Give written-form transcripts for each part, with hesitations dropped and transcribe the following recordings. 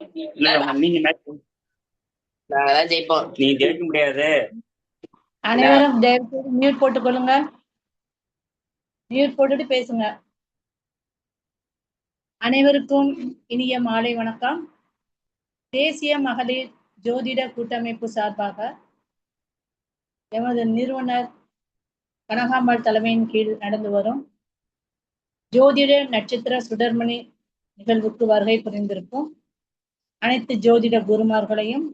இல்ல நீங்க நாங்கதான் ஜெயிப்போம். நீ ஜெயிக்க முடியாது. அனைவரும் தயவு மியூட் போட்டுக்கொள்ளுங்க. மியூட் போட்டுட்டு பேசுங்க. அனைவருக்கும் இனிய மாலை வணக்கம். தேசிய மகளிர் ஜோதிட கூட்டமைப்பு சார்பாக எமது நிறுவனர் கனகாம்பாள் தலைமையின் கீழ் நடந்து வரும் ஜோதிட நட்சத்திர சுடர்மணி நிகழ்வுக்கு வருகை புரிந்திருக்கும் அனைத்து ஜோதிட குருமார்களையும்,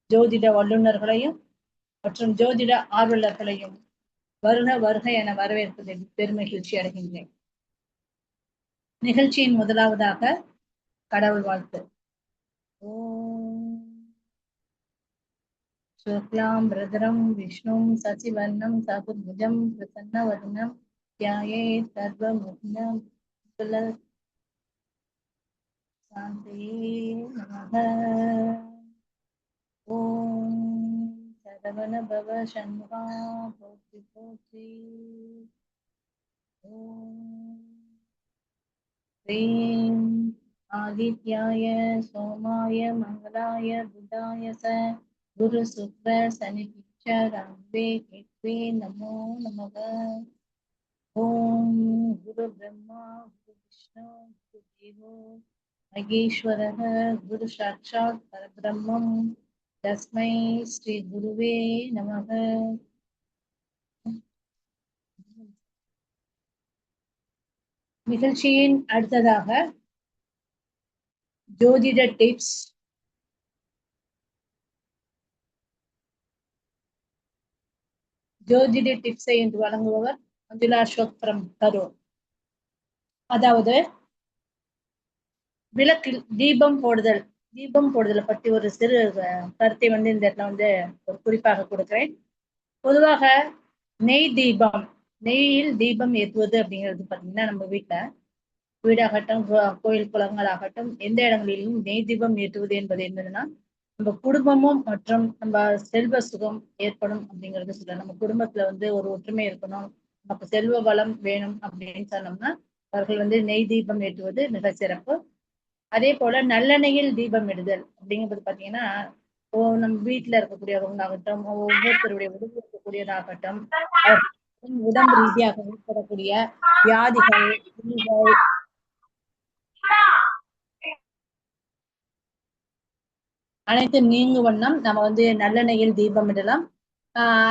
ஜோதிட வல்லுநர்களையும் மற்றும் ஜோதிட ஆர்வலர்களையும் வருக வருக என வரவேற்பதில் பெருமகிழ்ச்சி அடைகின்றேன். நிகழ்ச்சியின் முதலாவதாக கடவுள் வாழ்த்து. ஓம் சுக்லாம் பிரதரம் விஷ்ணும் சசிவர்ணம் சதுர்புஜம் பிரசன்னவதனம் த்யாயேத் சர்வமுக்னம் சாந்தியே நமः. ஓம் சரவண பவ சண்முகா போற்றி போற்றி. ஓம் ஸ்ரீம் ஆதித்யாய சோமாய மங்களாய புதாய ச குரு சுக்ர சனி ராகவே கேத்வே நமோ நமக. ஓம் குரு பிரம்மா குரு விஷ்ணு குரு தேவோ மகேஸ்வரः குரு சாட்சாத் பரபிரம்மம் தஸ்மை ஸ்ரீ குருவே நமக. நிகழ்ச்சியின் அடுத்ததாக ஜோதிட டிப்ஸ். ஜோதிட டிப்ஸை என்று வழங்குபவர் மஞ்சுளா அசோக் ஃப்ரம் கரூர். அதாவது விளக்கில் தீபம் போடுதலை பற்றி ஒரு சிறு கருத்தை வந்து இந்த இடத்துல வந்து ஒரு குறிப்பாக கொடுக்கிறேன். பொதுவாக நெய்யில் தீபம் ஏற்றுவது அப்படிங்கிறது பார்த்தீங்கன்னா நம்ம வீடாகட்டும் கோயில் குளங்கள் ஆகட்டும் எந்த இடங்களிலும் நெய் தீபம் ஏற்றுவது என்பது என்னதுன்னா நம்ம குடும்பமும் மற்றும் நம்ம செல்வ சுகம் ஏற்படும் அப்படிங்கிறது சொல்லலாம். நம்ம குடும்பத்துல வந்து ஒரு ஒற்றுமை இருக்கணும், நமக்கு செல்வ வளம் வேணும் அப்படின்னு சொன்னோம்னா அவர்கள் வந்து நெய் தீபம் ஏற்றுவது மிக சிறப்பு. அதே போல நல்லெண்ணெயில் தீபம் இடுதல் அப்படிங்கிறது பார்த்தீங்கன்னா நம்ம வீட்டுல இருக்கக்கூடியவங்களாகட்டும், ஒவ்வொருத்தருடைய உடம்பு இருக்கக்கூடியதாகட்டும், உடம்பு ரீதியாக ஏற்படக்கூடிய வியாதிகள் அனைத்து நீங்கும் வண்ணம் நம்ம வந்து நல்லெண்ணெயில் தீபம் இடலாம்.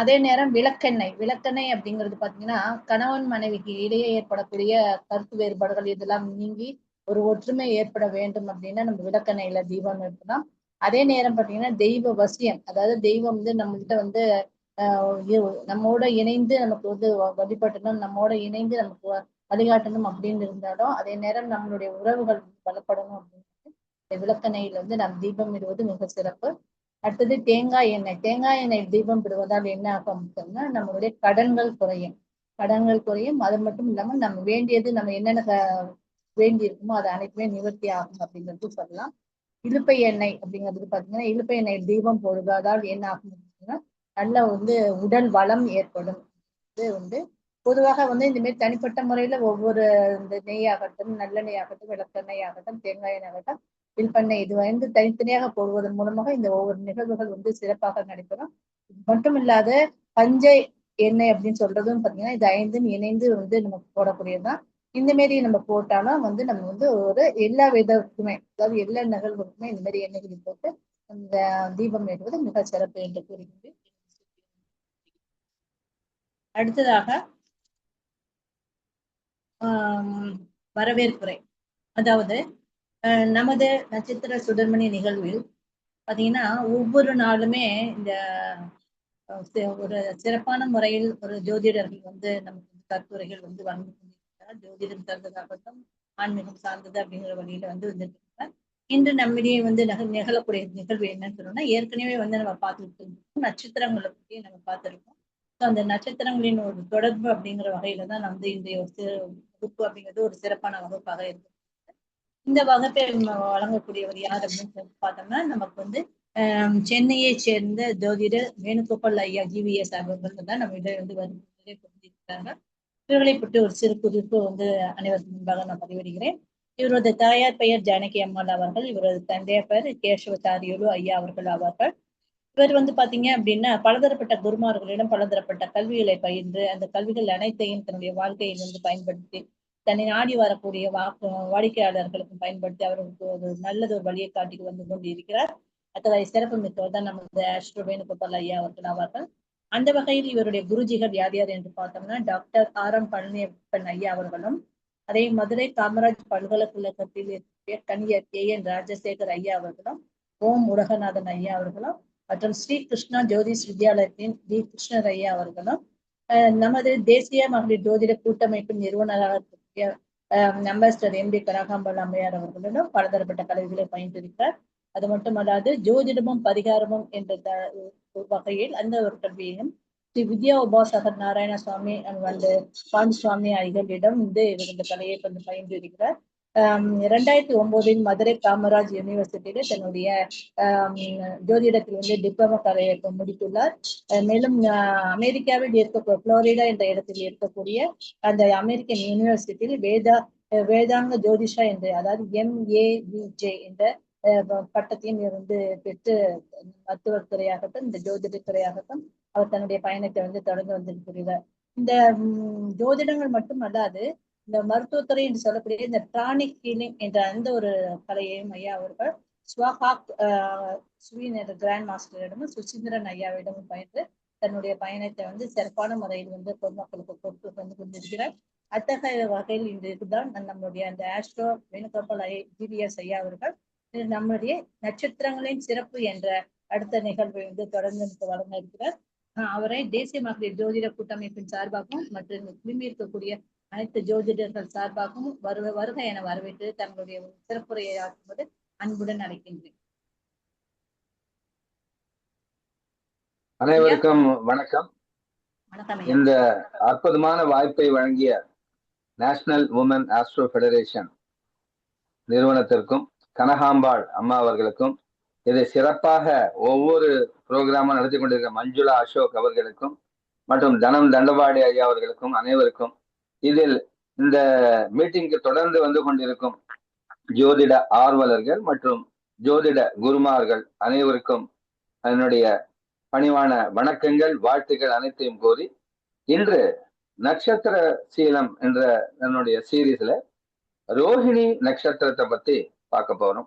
அதே நேரம் விளக்கெண்ணெய் அப்படிங்கிறது பாத்தீங்கன்னா கணவன் மனைவிக்கு இடையே ஏற்படக்கூடிய கருத்து வேறுபாடுகள் இதெல்லாம் நீங்கி ஒரு ஒற்றுமை ஏற்பட வேண்டும் அப்படின்னா நம்ம விளக்கெண்ணெயில தீபம் ஏற்றலாம். அதே நேரம் பாத்தீங்கன்னா தெய்வ வசியம், அதாவது தெய்வம் வந்து நம்மகிட்ட வந்து நம்மோட இணைந்து நமக்கு வந்து வழிபட்டணும், நம்மோட இணைந்து நமக்கு வழிகாட்டணும் அப்படின்னு இருந்தாலும் அதே நேரம் நம்மளுடைய உறவுகள் பலப்படணும் அப்படின்னு விளக்கெண்ணெயில வந்து நாம் தீபம் இடுவது மிக சிறப்பு. அடுத்தது தேங்காய் எண்ணெய் தீபம் இடுவதால் என்ன ஆகும் சொன்னா நம்மளுடைய கடன்கள் குறையும். அது மட்டும் இல்லாம நம்ம வேண்டியது நம்ம என்னென்ன வேண்டி இருக்குமோ அது அனைத்துமே நிவர்த்தி ஆகும் அப்படிங்கிறது சொல்லலாம். இலுப்பை எண்ணெய் அப்படிங்கிறது பாத்தீங்கன்னா இலுப்பை எண்ணெய் தீபம் போடுவதால் என்ன ஆகும் அப்படின்னா நல்ல வந்து உடல் வளம் ஏற்படும். இது வந்து பொதுவாக வந்து இந்த மாதிரி தனிப்பட்ட முறையில ஒவ்வொரு இந்த நெய்யாகட்டும், நல்லெண்ணெய் ஆகட்டும், விளக்கெண்ணெய் ஆகட்டும், தேங்காய் எண்ணெய் ஆகட்டும், வில்பெண்ணெய் இது வந்து தனித்தனியாக போடுவதன் மூலமாக இந்த ஒவ்வொரு நிகழ்வுகள் வந்து சிறப்பாக நடைபெறும். இது மட்டும் இல்லாத பஞ்சை எண்ணெய் அப்படின்னு சொல்றதும் பாத்தீங்கன்னா இது 5ம் இணைந்து வந்து நமக்கு போடக்கூடியதுதான். இந்த மாரி நம்ம போட்டாலும் வந்து நம்ம வந்து ஒரு எல்லா விதத்துக்குமே, அதாவது எல்லா நிகழ்வுக்குமே இந்த மாதிரி எண்ணெய்கள் போட்டு அந்த தீபம் ஏற்றுவது மிக சிறப்பு என்று கூறுகின்றேன். அடுத்ததாக வரவேற்புரை. அதாவது நமது நட்சத்திர சுடர்மணி நிகழ்வில் பாத்தீங்கன்னா ஒவ்வொரு நாளுமே இந்த ஒரு சிறப்பான முறையில் ஒரு ஜோதிடர்கள் வந்து நமக்கு கருத்துரைகள் வந்து வழங்கி கொண்டிருக்கிறார். ஜோதிடம் சார்ந்ததாகட்டும், ஆன்மீகம் சார்ந்தது அப்படிங்கிற வழியில வந்து வந்துருக்காங்க. இன்று நம்மிடையே வந்து நிகழக்கூடிய நிகழ்வு என்னன்னு சொன்னோம்னா ஏற்கனவே வந்து நம்ம பார்த்துட்டு இருக்கோம், நட்சத்திரங்களை பற்றி நம்ம பார்த்திருக்கோம். அந்த நட்சத்திரங்களின் ஒரு தொடர்பு அப்படிங்கிற வகையில தான் நம்ம இன்றைய ஒரு வகுப்பு அப்படிங்கிறது ஒரு சிறப்பான வகுப்பாக இருக்கு. இந்த வகுப்பை வழங்கக்கூடியவர் யார் அப்படின்னு பார்த்தோம்னா நமக்கு வந்து சென்னையை சேர்ந்த ஜோதிடர் வேணுகோபால் ஐயா ஜிவிஎஸ் அவர்கள் தான் நம்ம இதை வந்து புரிஞ்சிருக்காங்க. இவர்களை பற்றி ஒரு சிறு குறிப்பு வந்து அனைவருக்கு முன்பாக நான் பதிவிடுகிறேன். இவரது தாயார் பெயர் ஜானகி அம்மாள் அவர்கள். இவரது தந்தையார் பெயர் கேசவதாரியுலு ஐயா அவர்கள் ஆவார்கள். இவர் பாத்தீங்க அப்படின்னா பலதரப்பட்ட குருமார்களிடம் பலதரப்பட்ட கல்விகளை பயின்று அந்த கல்விகள் அனைத்தையும் தன்னுடைய வாழ்க்கையில் பயன்படுத்தி தன்னை நாடி வரக்கூடிய வாடிக்கையாளர்களுக்கும் பயன்படுத்தி அவர்களுக்கு ஒரு நல்லது ஒரு வழியை காட்டி வந்து கொண்டிருக்கிறார். அத்தகைய சிறப்பு மிக்கவர் தான் நமது ஆஸ்ட்ரோ வேணுகோபால் ஐயா அவர்கள் ஆவார்கள். அந்த வகையில் இவருடைய குருஜிகள் யார் யார் என்று பார்த்தோம்னா டாக்டர் பழனியப்பன் ஐயா அவர்களும், அதே மதுரை காமராஜ் பல்கலைக்கழகத்தில் கணியர் KN ராஜசேகர் ஐயா அவர்களும், ஓம் முருகநாதன் ஐயா அவர்களும் மற்றும் ஸ்ரீ கிருஷ்ணா ஜோதிஷ் வித்யாலயத்தின் கிருஷ்ணர் ஐயா அவர்களும், நமது தேசிய மகளிர் ஜோதிட கூட்டமைப்பின் நிறுவனராக இருக்கக்கூடிய அம்பாசிடர் MD கனகாம்பாள் அம்மையார் அவர்களிடம் பலதரப்பட்ட கல்விகளை பயின்றிருக்கிறார். அது மட்டுமல்லாது ஜோதிடமும் பரிகாரமும் என்ற வகையில் அந்த ஒரு கல்வியையும் ஸ்ரீ வித்யா உபாசகர் நாராயணசுவாமி பாண்டி சுவாமி ஐகளிடம் இவர் இந்த கலையை பயின்றிருக்கிறார். 2009 மதுரை காமராஜ் யூனிவர்சிட்டியில தன்னுடைய ஜோதிடத்தில் டிப்ளமோ கலையை முடித்துள்ளார். மேலும் அமெரிக்காவில் புளோரிடா என்ற இடத்தில் இருக்கக்கூடிய அந்த அமெரிக்கன் யூனிவர்சிட்டியில் வேதாங்க ஜோதிஷா என்று, அதாவது MAVJ என்ற பட்டத்தையும் பெற்று மருத்துவத் துறையாகட்டும் இந்த ஜோதிட துறையாகட்டும் அவர் தன்னுடைய பயணத்தை தொடர்ந்து வந்திருக்கிறார். இந்த ஜோதிடங்கள் மட்டும் அல்லாது இந்த மருத்துவத்துறை என்று சொல்லக்கூடிய இந்த பிராணிக் ஹீலிங் என்ற அந்த ஒரு கலையையும் ஐயா அவர்கள் ஸ்வஹாக் ஸ்வீன் என்ற கிராண்ட் மாஸ்டரிடமும் சுசீந்திரன் ஐயாவிடமும் பயின்று தன்னுடைய பயணத்தை சிறப்பான முறையில் பொதுமக்களுக்கு கொடுத்து வந்து கொண்டிருக்கிறார். அத்தகைய வகையில் இதுதான் நம்முடைய அந்த ஆஸ்ட்ரோ வேணுகோபால் GVS ஐயா அவர்கள் நம்முடைய நட்சத்திரங்களின் சிறப்பு என்ற அடுத்த நிகழ்வை தொடர்ந்து வழங்க இருக்கிறார். அவரை தேசிய மகளிர் ஜோதிட கூட்டமைப்பின் சார்பாகவும் மற்றும் திரும்பி இருக்கக்கூடிய அனைத்து ஜோதிடர்கள் சார்பாகவும் வருக என வரவேற்று தங்களுடைய சிறப்புரையை ஆற்றும்போது அன்புடன் அழைக்கின்றேன். அனைவருக்கும் வணக்கம். இந்த அற்புதமான வாய்ப்பை வழங்கிய நேஷனல் உமன் ஆஸ்ட்ரோ ஃபெடரேஷன் நிறுவனத்திற்கும் கனகாம்பாள் அம்மா அவர்களுக்கும், இதை சிறப்பாக ஒவ்வொரு புரோகிராமும் நடத்தி கொண்டிருக்கிற மஞ்சுளா அசோக் அவர்களுக்கும் மற்றும் தனம் தண்டவாடி ஐயா அவர்களுக்கும் அனைவருக்கும், இதில் இந்த மீட்டிங்கு தொடர்ந்து வந்து கொண்டிருக்கும் ஜோதிட ஆர்வலர்கள் மற்றும் ஜோதிட குருமார்கள் அனைவருக்கும் என்னுடைய பணிவான வணக்கங்கள், வாழ்த்துக்கள் அனைத்தையும் கோரி, இன்று நட்சத்திர சீலம் என்ற என்னுடைய சீரீஸ்ல ரோஹிணி நட்சத்திரத்தை பத்தி பார்க்க போறோம்.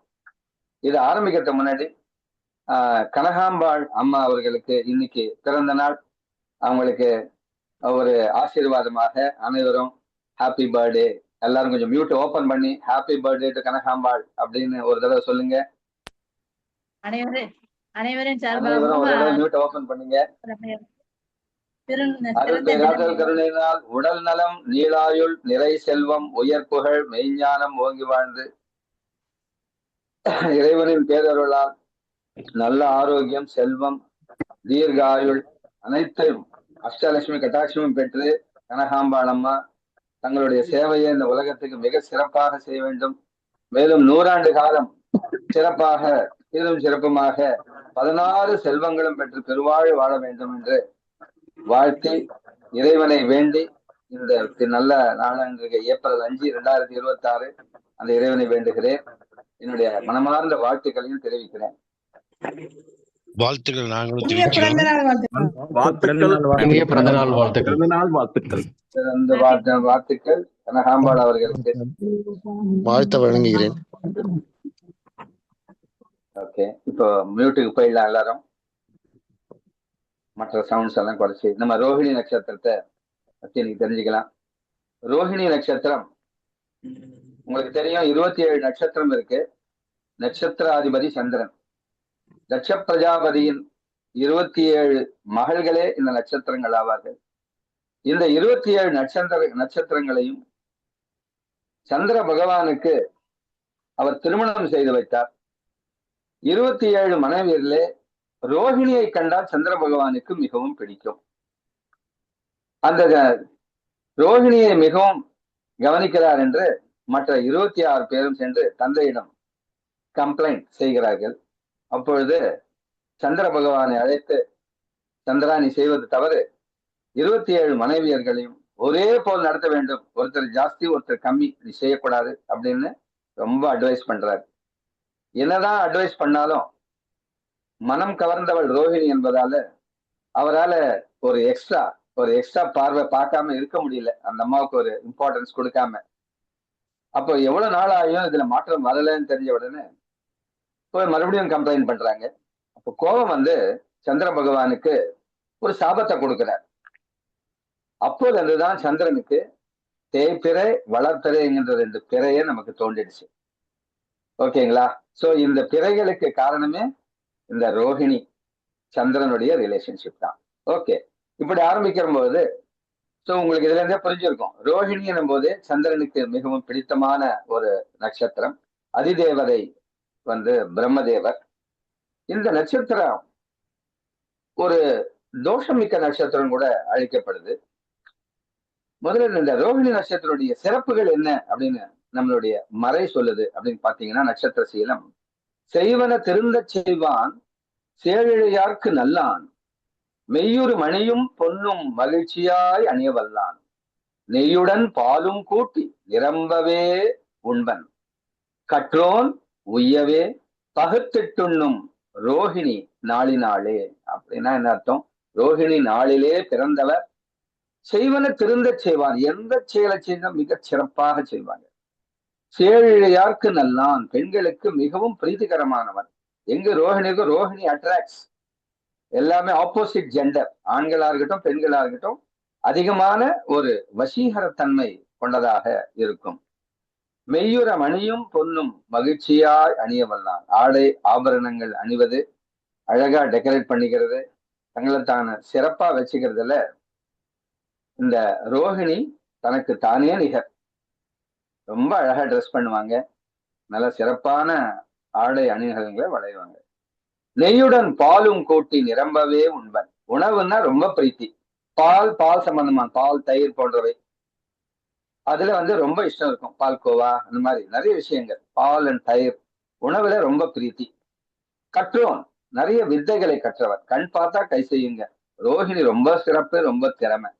இது ஆரம்பிக்கிறதுக்கு முன்னாடி கனகாம்பாள் அம்மா அவர்களுக்கு இன்னைக்கு பிறந்த நாள். அவங்களுக்கு ஒரு ஆசீர்வாதமாக அனைவரும் ஹாப்பி பர்த்டே, எல்லாரும் கொஞ்சம் மியூட் ஓபன் பண்ணி ஹாப்பி பர்த்டே டு கனகாம்பாள் அப்படின்னு ஒரு தடவை சொல்லுங்க. அனைவரும் மியூட் ஓபன் பண்ணுங்க. கருணையினால் உடல் நலம், நீளாயுள், நிறை செல்வம், உயர் புகழ், மெய்ஞானம் ஓங்கி வாழ்ந்து இறைவனின் பேரருளால் நல்ல ஆரோக்கியம், செல்வம், தீர்காயுள் அனைத்தையும் அஷ்டலட்சுமி கட்டாட்சமும் பெற்று கனகாம்பாள் அம்மா தங்களுடைய சேவையை இந்த உலகத்துக்கு மிக சிறப்பாக செய்ய வேண்டும். மேலும் 100 ஆண்டு காலம் சிறப்பாக சீரும் சிறப்புமாக 16 செல்வங்களும் பெற்று பெருவாழ் வாழ வேண்டும் என்று வாழ்த்தி இறைவனை வேண்டி இந்த நல்ல நாளான ஏப்ரல் 5, 2026 அந்த இறைவனை வேண்டுகிறேன். என்னுடைய மனமார்ந்த வாழ்த்துக்களையும் தெரிவிக்கிறேன். வாழ்த்துக்கள். நாங்களும் வாழ்த்துக்கள் கனகாம்பாள் அவர்களுக்கு வாழ்த்து வழங்குகிறேன். ஓகே, இப்போ மியூட்டுக்கு போயிடலாம். எல்லாரும் மற்ற சவுண்ட்ஸ் எல்லாம் குறைச்சி நம்ம ரோஹிணி நட்சத்திரத்தை பத்தி நீங்க தெரிஞ்சுக்கலாம். ரோஹிணி நட்சத்திரம் உங்களுக்கு தெரியும், 27 நட்சத்திரம் இருக்கு. நட்சத்திராதிபதி சந்திரன். தட்ச பிரஜாபதியின் 27 மகள்களே இந்த நட்சத்திரங்கள் ஆவார்கள். இந்த 27 நட்சத்திரங்களையும் சந்திர பகவானுக்கு அவர் திருமணம் செய்து வைத்தார். 27 மனைவியர்களே ரோஹிணியை கண்டால் சந்திர பகவானுக்கு மிகவும் பிடிக்கும். அந்த ரோஹிணியை மிகவும் கவனிக்கிறார் என்று மற்ற 26 பேரும் சென்று தந்தையிடம் கம்ப்ளைண்ட் செய்கிறார்கள். அப்பொழுது சந்திர பகவானை அழைத்து, சந்திரா நீ செய்வது தவறு, 27 மனைவியர்களையும் ஒரே போல் நடத்த வேண்டும், ஒருத்தர் ஜாஸ்தி ஒருத்தர் கம்மி, நீ செய்யக்கூடாது அப்படின்னு ரொம்ப அட்வைஸ் பண்றாரு. என்னதான் அட்வைஸ் பண்ணாலும் மனம் கவர்ந்தவள் ரோஹிணி என்பதால அவரால் ஒரு எக்ஸ்ட்ரா பார்வை பார்க்காம இருக்க முடியல. அந்த அம்மாவுக்கு ஒரு இம்பார்ட்டன்ஸ் கொடுக்காம. அப்போ எவ்வளவு நாள் ஆகியும் இதுல மாற்றம் வரலன்னு தெரிஞ்ச உடனே போய் மறுபடியும் கம்ப்ளைண்ட் பண்றாங்க. அப்போ கோபம் வந்து சந்திர பகவானுக்கு ஒரு சாபத்தை கொடுக்கிறார். அப்போது அதுதான் சந்திரனுக்கு தேய்பிறை வளர்பிறைங்கிற 2 பிறையே நமக்கு தோன்றிடுச்சு. ஓகேங்களா? சோ இந்த பிறைகளுக்கு காரணமே இந்த ரோஹிணி சந்திரனுடைய ரிலேஷன்ஷிப் தான். ஓகே, இப்படி ஆரம்பிக்கிற போது உங்களுக்கு இதுல இருந்தே புரிஞ்சிருக்கும். ரோஹிணி எனும் போது சந்திரனுக்கு மிகவும் பிடித்தமான ஒரு நட்சத்திரம். அதிதேவதை வந்து பிரம்மதேவர். இந்த நட்சத்திரம் ஒரு தோஷமிக்க நட்சத்திரம் கூட அழைக்கப்படுது. முதல்ல இந்த ரோஹிணி நட்சத்திரத்துடைய சிறப்புகள் என்ன அப்படின்னு நம்மளுடைய மறை சொல்லுது அப்படின்னு பாத்தீங்கன்னா, நட்சத்திர சீலம் செய்வன திருந்த செய்வான் சேழிழையார்க்கு நல்லான் மெய்யுறு மணியும் பொன்னும் மகிழ்ச்சியாய் அணிய வல்லான் நெய்யுடன் பாலும் கூட்டி நிரம்பவே உண்பன் கற்றோன் உய்யவே பகுத்திட்டுண்ணும் ரோஹிணி நாளினாளே. அப்படின்னா என்ன அர்த்தம்? ரோஹிணி நாளிலே பிறந்தவர் செய்வன திருந்த செய்வான். எந்த செயலை செய்தால் மிகச் சிறப்பாக செய்வாங்க. சேழிழையார்க்கு நல்லான், பெண்களுக்கு மிகவும் பிரீத்திகரமானவன். எங்க ரோஹிணிக்கு ரோஹிணி அட்ராக்ட்ஸ் எல்லாமே ஆப்போசிட் ஜெண்டர், ஆண்களா இருக்கட்டும் பெண்களா இருக்கட்டும், அதிகமான ஒரு வசீகரத்தன்மை கொண்டதாக இருக்கும். மெய்யுற மணியும் பொன்னும் மகிழ்ச்சியாய் அணிய வல்லான். ஆடை ஆபரணங்கள் அணிவது, அழகா டெக்கரேட் பண்ணிக்கிறது, தங்களை தான சிறப்பா வச்சுக்கிறதுல இந்த ரோஹிணி தனக்கு தானே நிகர். ரொம்ப அழகா ட்ரெஸ் பண்ணுவாங்க, நல்ல சிறப்பான ஆடை அணிகலன்களை வளைவாங்க. நெய்யுடன் பாலும் கூட்டி நிரம்பவே உண்பன். உணவுன்னா ரொம்ப பிரீத்தி. பால் சம்பந்தமான பால், தயிர் போன்றவை அதுல வந்து ரொம்ப இஷ்டம் இருக்கும். பால்கோவா அந்த மாதிரி நிறைய விஷயங்கள், பால் அண்ட் தயிர் உணவுல ரொம்ப பிரீத்தி. கற்றோன், நிறைய வித்தைகளை கற்றவர். கண் பார்த்தா கை செய்யுங்க. ரோஹிணி ரொம்ப சிறப்பு, ரொம்ப திறமை.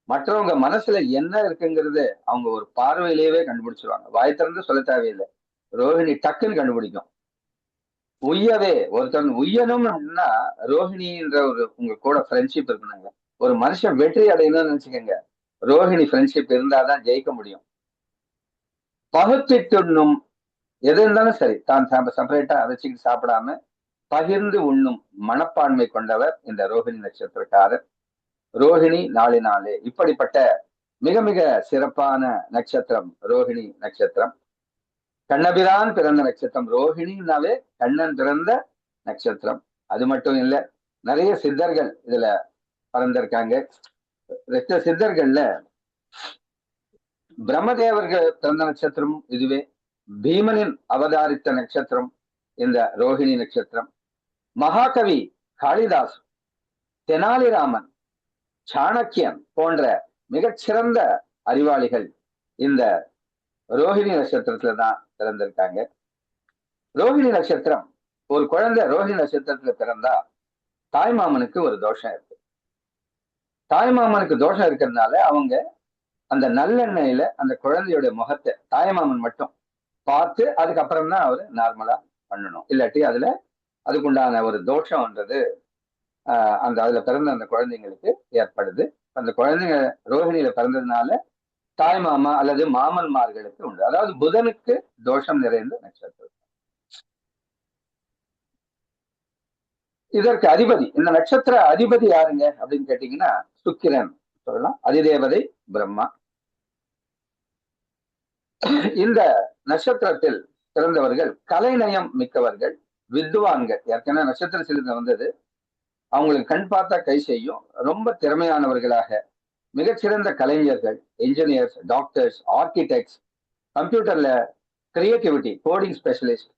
மற்றவங்க மனசுல என்ன இருக்குங்கிறது அவங்க ஒரு பார்வையிலேயே கண்டுபிடிச்சிருவாங்க. வாய் திறந்து சொல்ல தேவையில்லை, ரோஹிணி டக்குன்னு கண்டுபிடிக்கும். உய்யவே, ஒருத்தன் உய்யணும் அப்படின்னா ரோஹிணின்ற ஒரு உங்க கூட ஃப்ரெண்ட்ஷிப் இருக்கணுங்க. ஒரு மனுஷன் வெற்றி அடையணும்னு நினைச்சுக்கோங்க, ரோஹிணி ஃப்ரெண்ட்ஷிப் இருந்தாதான் ஜெயிக்க முடியும். பகுத்திட்டுண்ணும், எது இருந்தாலும் சரி தான் செப்பரேட்டா வச்சுக்கிட்டு சாப்பிடாம பகிர்ந்து உண்ணும் மனப்பான்மை கொண்டவர் இந்த ரோஹிணி நட்சத்திரக்காரர். ரோஹிணி நாளினாலே. இப்படிப்பட்ட மிக மிக சிறப்பான நட்சத்திரம் ரோஹிணி நட்சத்திரம். கண்ணபிரான் பிறந்த நட்சத்திரம். ரோஹிணின்னாவே கண்ணன் பிறந்த நட்சத்திரம். அது மட்டும் இல்லை, நிறைய சித்தர்கள் இதுல பிறந்திருக்காங்க. சித்தர்கள்ல பிரம்மதேவர்கள் பிறந்த நட்சத்திரம் இதுவே. பீமனின் அவதாரித்த நட்சத்திரம் இந்த ரோஹிணி நட்சத்திரம். மகாகவி காளிதாஸ், தெனாலிராமன், சாணக்கியன் போன்ற மிகச்சிறந்த அறிவாளிகள் இந்த ரோஹிணி நட்சத்திரத்துல தான் பிறந்திருக்காங்க. ரோஹிணி நட்சத்திரம், ஒரு குழந்தை ரோஹிணி நட்சத்திரத்துல பிறந்தா தாய்மாமனுக்கு ஒரு தோஷம் இருக்கு. தாய்மாமனுக்கு தோஷம் இருக்கிறதுனால அவங்க அந்த நல்லெண்ணெயில அந்த குழந்தையோட முகத்தை தாய்மாமன் மட்டும் பார்த்து அதுக்கப்புறம் தான் அவரு நார்மலா பண்ணணும். இல்லாட்டி அதுல அதுக்குண்டான ஒரு தோஷம்ன்றது அந்த அதுல பிறந்த அந்த குழந்தைங்களுக்கு ஏற்படுது. அந்த குழந்தைங்க ரோஹிணியில பிறந்ததுனால தாய்மாமா அல்லது மாமன்மார்களுக்கு உண்டு. அதாவது புதனுக்கு தோஷம் நிறைந்த நட்சத்திரம். இதற்கு அதிபதி, இந்த நட்சத்திர அதிபதி யாருங்க அப்படின்னு கேட்டீங்கன்னா சுக்கிரன் சொல்லலாம். அதிதேவதை பிரம்மா. இந்த நட்சத்திரத்தில் பிறந்தவர்கள் கலைநயம் மிக்கவர்கள், வித்வான்கள். ஏற்கனவே நட்சத்திர சிலத்தில் வந்தது, அவங்களுக்கு கண் பார்த்தா கை செய்யும், ரொம்ப திறமையானவர்களாக, மிகச்சிறந்த கலைஞர்கள், என்ஜினியர்ஸ், டாக்டர்ஸ், ஆர்கிடெக்ட்ஸ், கம்ப்யூட்டர்ல கிரியேட்டிவிட்டி, கோடிங் ஸ்பெஷலிஸ்ட்,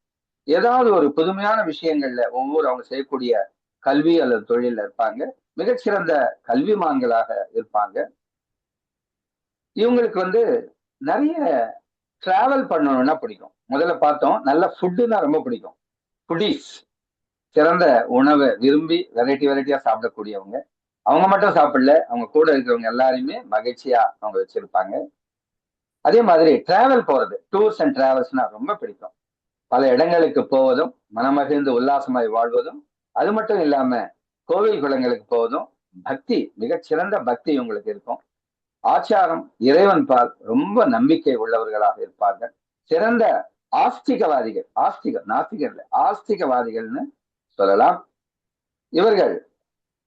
ஏதாவது ஒரு புதுமையான விஷயங்கள்ல ஒவ்வொரு அவங்க செய்யக்கூடிய கல்வி அல்லது தொழில இருப்பாங்க. மிகச்சிறந்த கல்விமான்களாக இருப்பாங்க. இவங்களுக்கு வந்து நிறைய டிராவல் பண்ணணும்னா பிடிக்கும். முதல்ல பார்த்தோம், நல்ல ஃபுட்டுன்னா ரொம்ப பிடிக்கும். ஃபுட்டீஸ், சிறந்த உணவை விரும்பி வெரைட்டியா சாப்பிடக்கூடியவங்க. அவங்க மட்டும் சாப்பிடல, அவங்க கூட இருக்கிறவங்க எல்லாரையுமே மகிழ்ச்சியா அவங்க வச்சிருப்பாங்க. அதே மாதிரி டிராவல் போறது, டூர்ஸ் அண்ட் டிராவல்ஸ்னா ரொம்ப பிடிக்கும். பல இடங்களுக்கு போவதும், மனமகிழ்ந்து உல்லாசமாய் வாழ்வதும், அது மட்டும் இல்லாம கோவில் குளங்களுக்கு போவதும், பக்தி, மிகச்சிறந்த பக்தி உங்களுக்கு இருக்கும். ஆச்சாரம், இறைவன் பால் ரொம்ப நம்பிக்கை உள்ளவர்களாக இருப்பார்கள். சிறந்த ஆஸ்திகவாதிகள், நாஸ்திகர் இல்லை, ஆஸ்திகவாதிகள்னு சொல்லலாம். இவர்கள்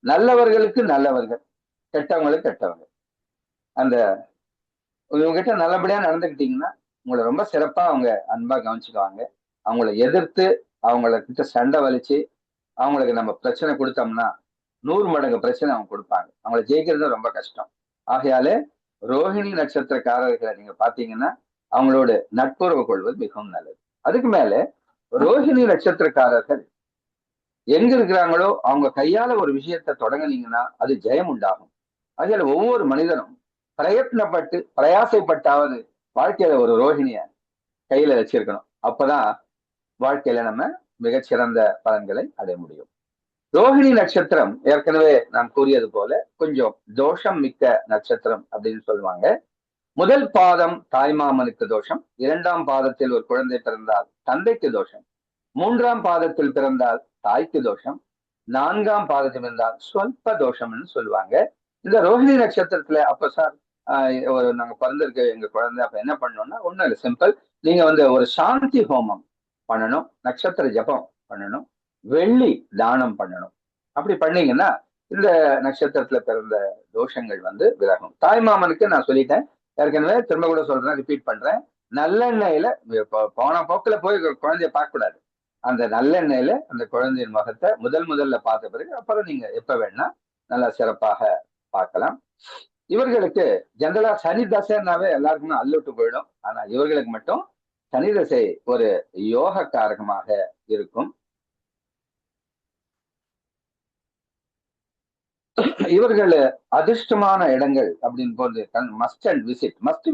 நல்லவர்களுக்கு நல்லவர்கள், கெட்டவங்களுக்கு கெட்டவங்க. அந்த இவங்ககிட்ட நல்லபடியா நடந்துக்கிட்டீங்கன்னா உங்களை ரொம்ப சிறப்பா அவங்க அன்பா கவனிச்சுக்குவாங்க. அவங்கள எதிர்த்து அவங்கள கிட்ட சண்டை வலிச்சு அவங்களுக்கு நம்ம பிரச்சனை கொடுத்தோம்னா 100 மடங்கு பிரச்சனை அவங்க கொடுப்பாங்க. அவங்கள ஜெயிக்கிறது ரொம்ப கஷ்டம். ஆகையாலே ரோஹிணி நட்சத்திரக்காரர்களை நீங்க பாத்தீங்கன்னா அவங்களோட நட்புறவு கொள்வது மிகவும் நல்லது. அதுக்கு மேல ரோஹிணி நட்சத்திரக்காரர்கள் எங்க இருக்கிறாங்களோ அவங்க கையால ஒரு விஷயத்தை தொடங்கினீங்கன்னா அது ஜெயம் உண்டாகும். அதில் ஒவ்வொரு மனிதனும் பிரயத்னப்பட்டு பிரயாசைப்பட்டாவது வாழ்க்கையில ஒரு ரோஹிணிய கையில வச்சிருக்கணும். அப்பதான் வாழ்க்கையில நம்ம மிகச்சிறந்த பலன்களை அடைய முடியும். ரோஹிணி நட்சத்திரம் ஏற்கனவே நான் கூறியது போல கொஞ்சம் தோஷம் மிக்க நட்சத்திரம் அப்படின்னு சொல்லுவாங்க. முதல் பாதம் தாய்மாமனுக்கு தோஷம், 2ஆம் பாதத்தில் ஒரு குழந்தை பிறந்தால் தந்தைக்கு தோஷம், 3ஆம் பாதத்தில் பிறந்தால் தாய்க்கு தோஷம், 4ஆம் பாதத்தில் இருந்தால் சொல்ப தோஷம்னு சொல்லுவாங்க. இந்த ரோஹிணி நட்சத்திரத்துல அப்ப சார் ஒரு நாங்க பிறந்திருக்க எங்க குழந்தை அப்ப என்ன பண்ணணும்னா ஒண்ணும் இல்லை, சிம்பிள். நீங்க ஒரு சாந்தி ஹோமம் பண்ணணும், நட்சத்திர ஜபம் பண்ணணும், வெள்ளி தானம் பண்ணணும். அப்படி பண்ணீங்கன்னா இந்த நட்சத்திரத்துல பிறந்த தோஷங்கள் விலகும். தாய்மாமனுக்கு நான் சொல்லிட்டேன் ஏற்கனவே, திரும்ப கூட சொல்றேன், ரிப்பீட் பண்றேன். நல்லெண்ணெயில போன போக்குல போய் குழந்தைய பார்க்க கூடாது. அந்த நல்லெண்ணெயில அந்த குழந்தையின் முகத்தை முதல்ல பார்த்த பிறகு அப்புறம் நீங்க எப்ப வேணா நல்லா சிறப்பாக பார்க்கலாம். இவர்களுக்கு ஜெனரலா சனி தசைனாவே எல்லாருக்குமே அல்லுட்டு போயிடும். ஆனா இவர்களுக்கு மட்டும் சனி தசை ஒரு யோக காரகமாக இருக்கும். இவர்கள் அதிர்ஷ்டமான இடங்கள் அப்படின்னு போது மஸ்ட்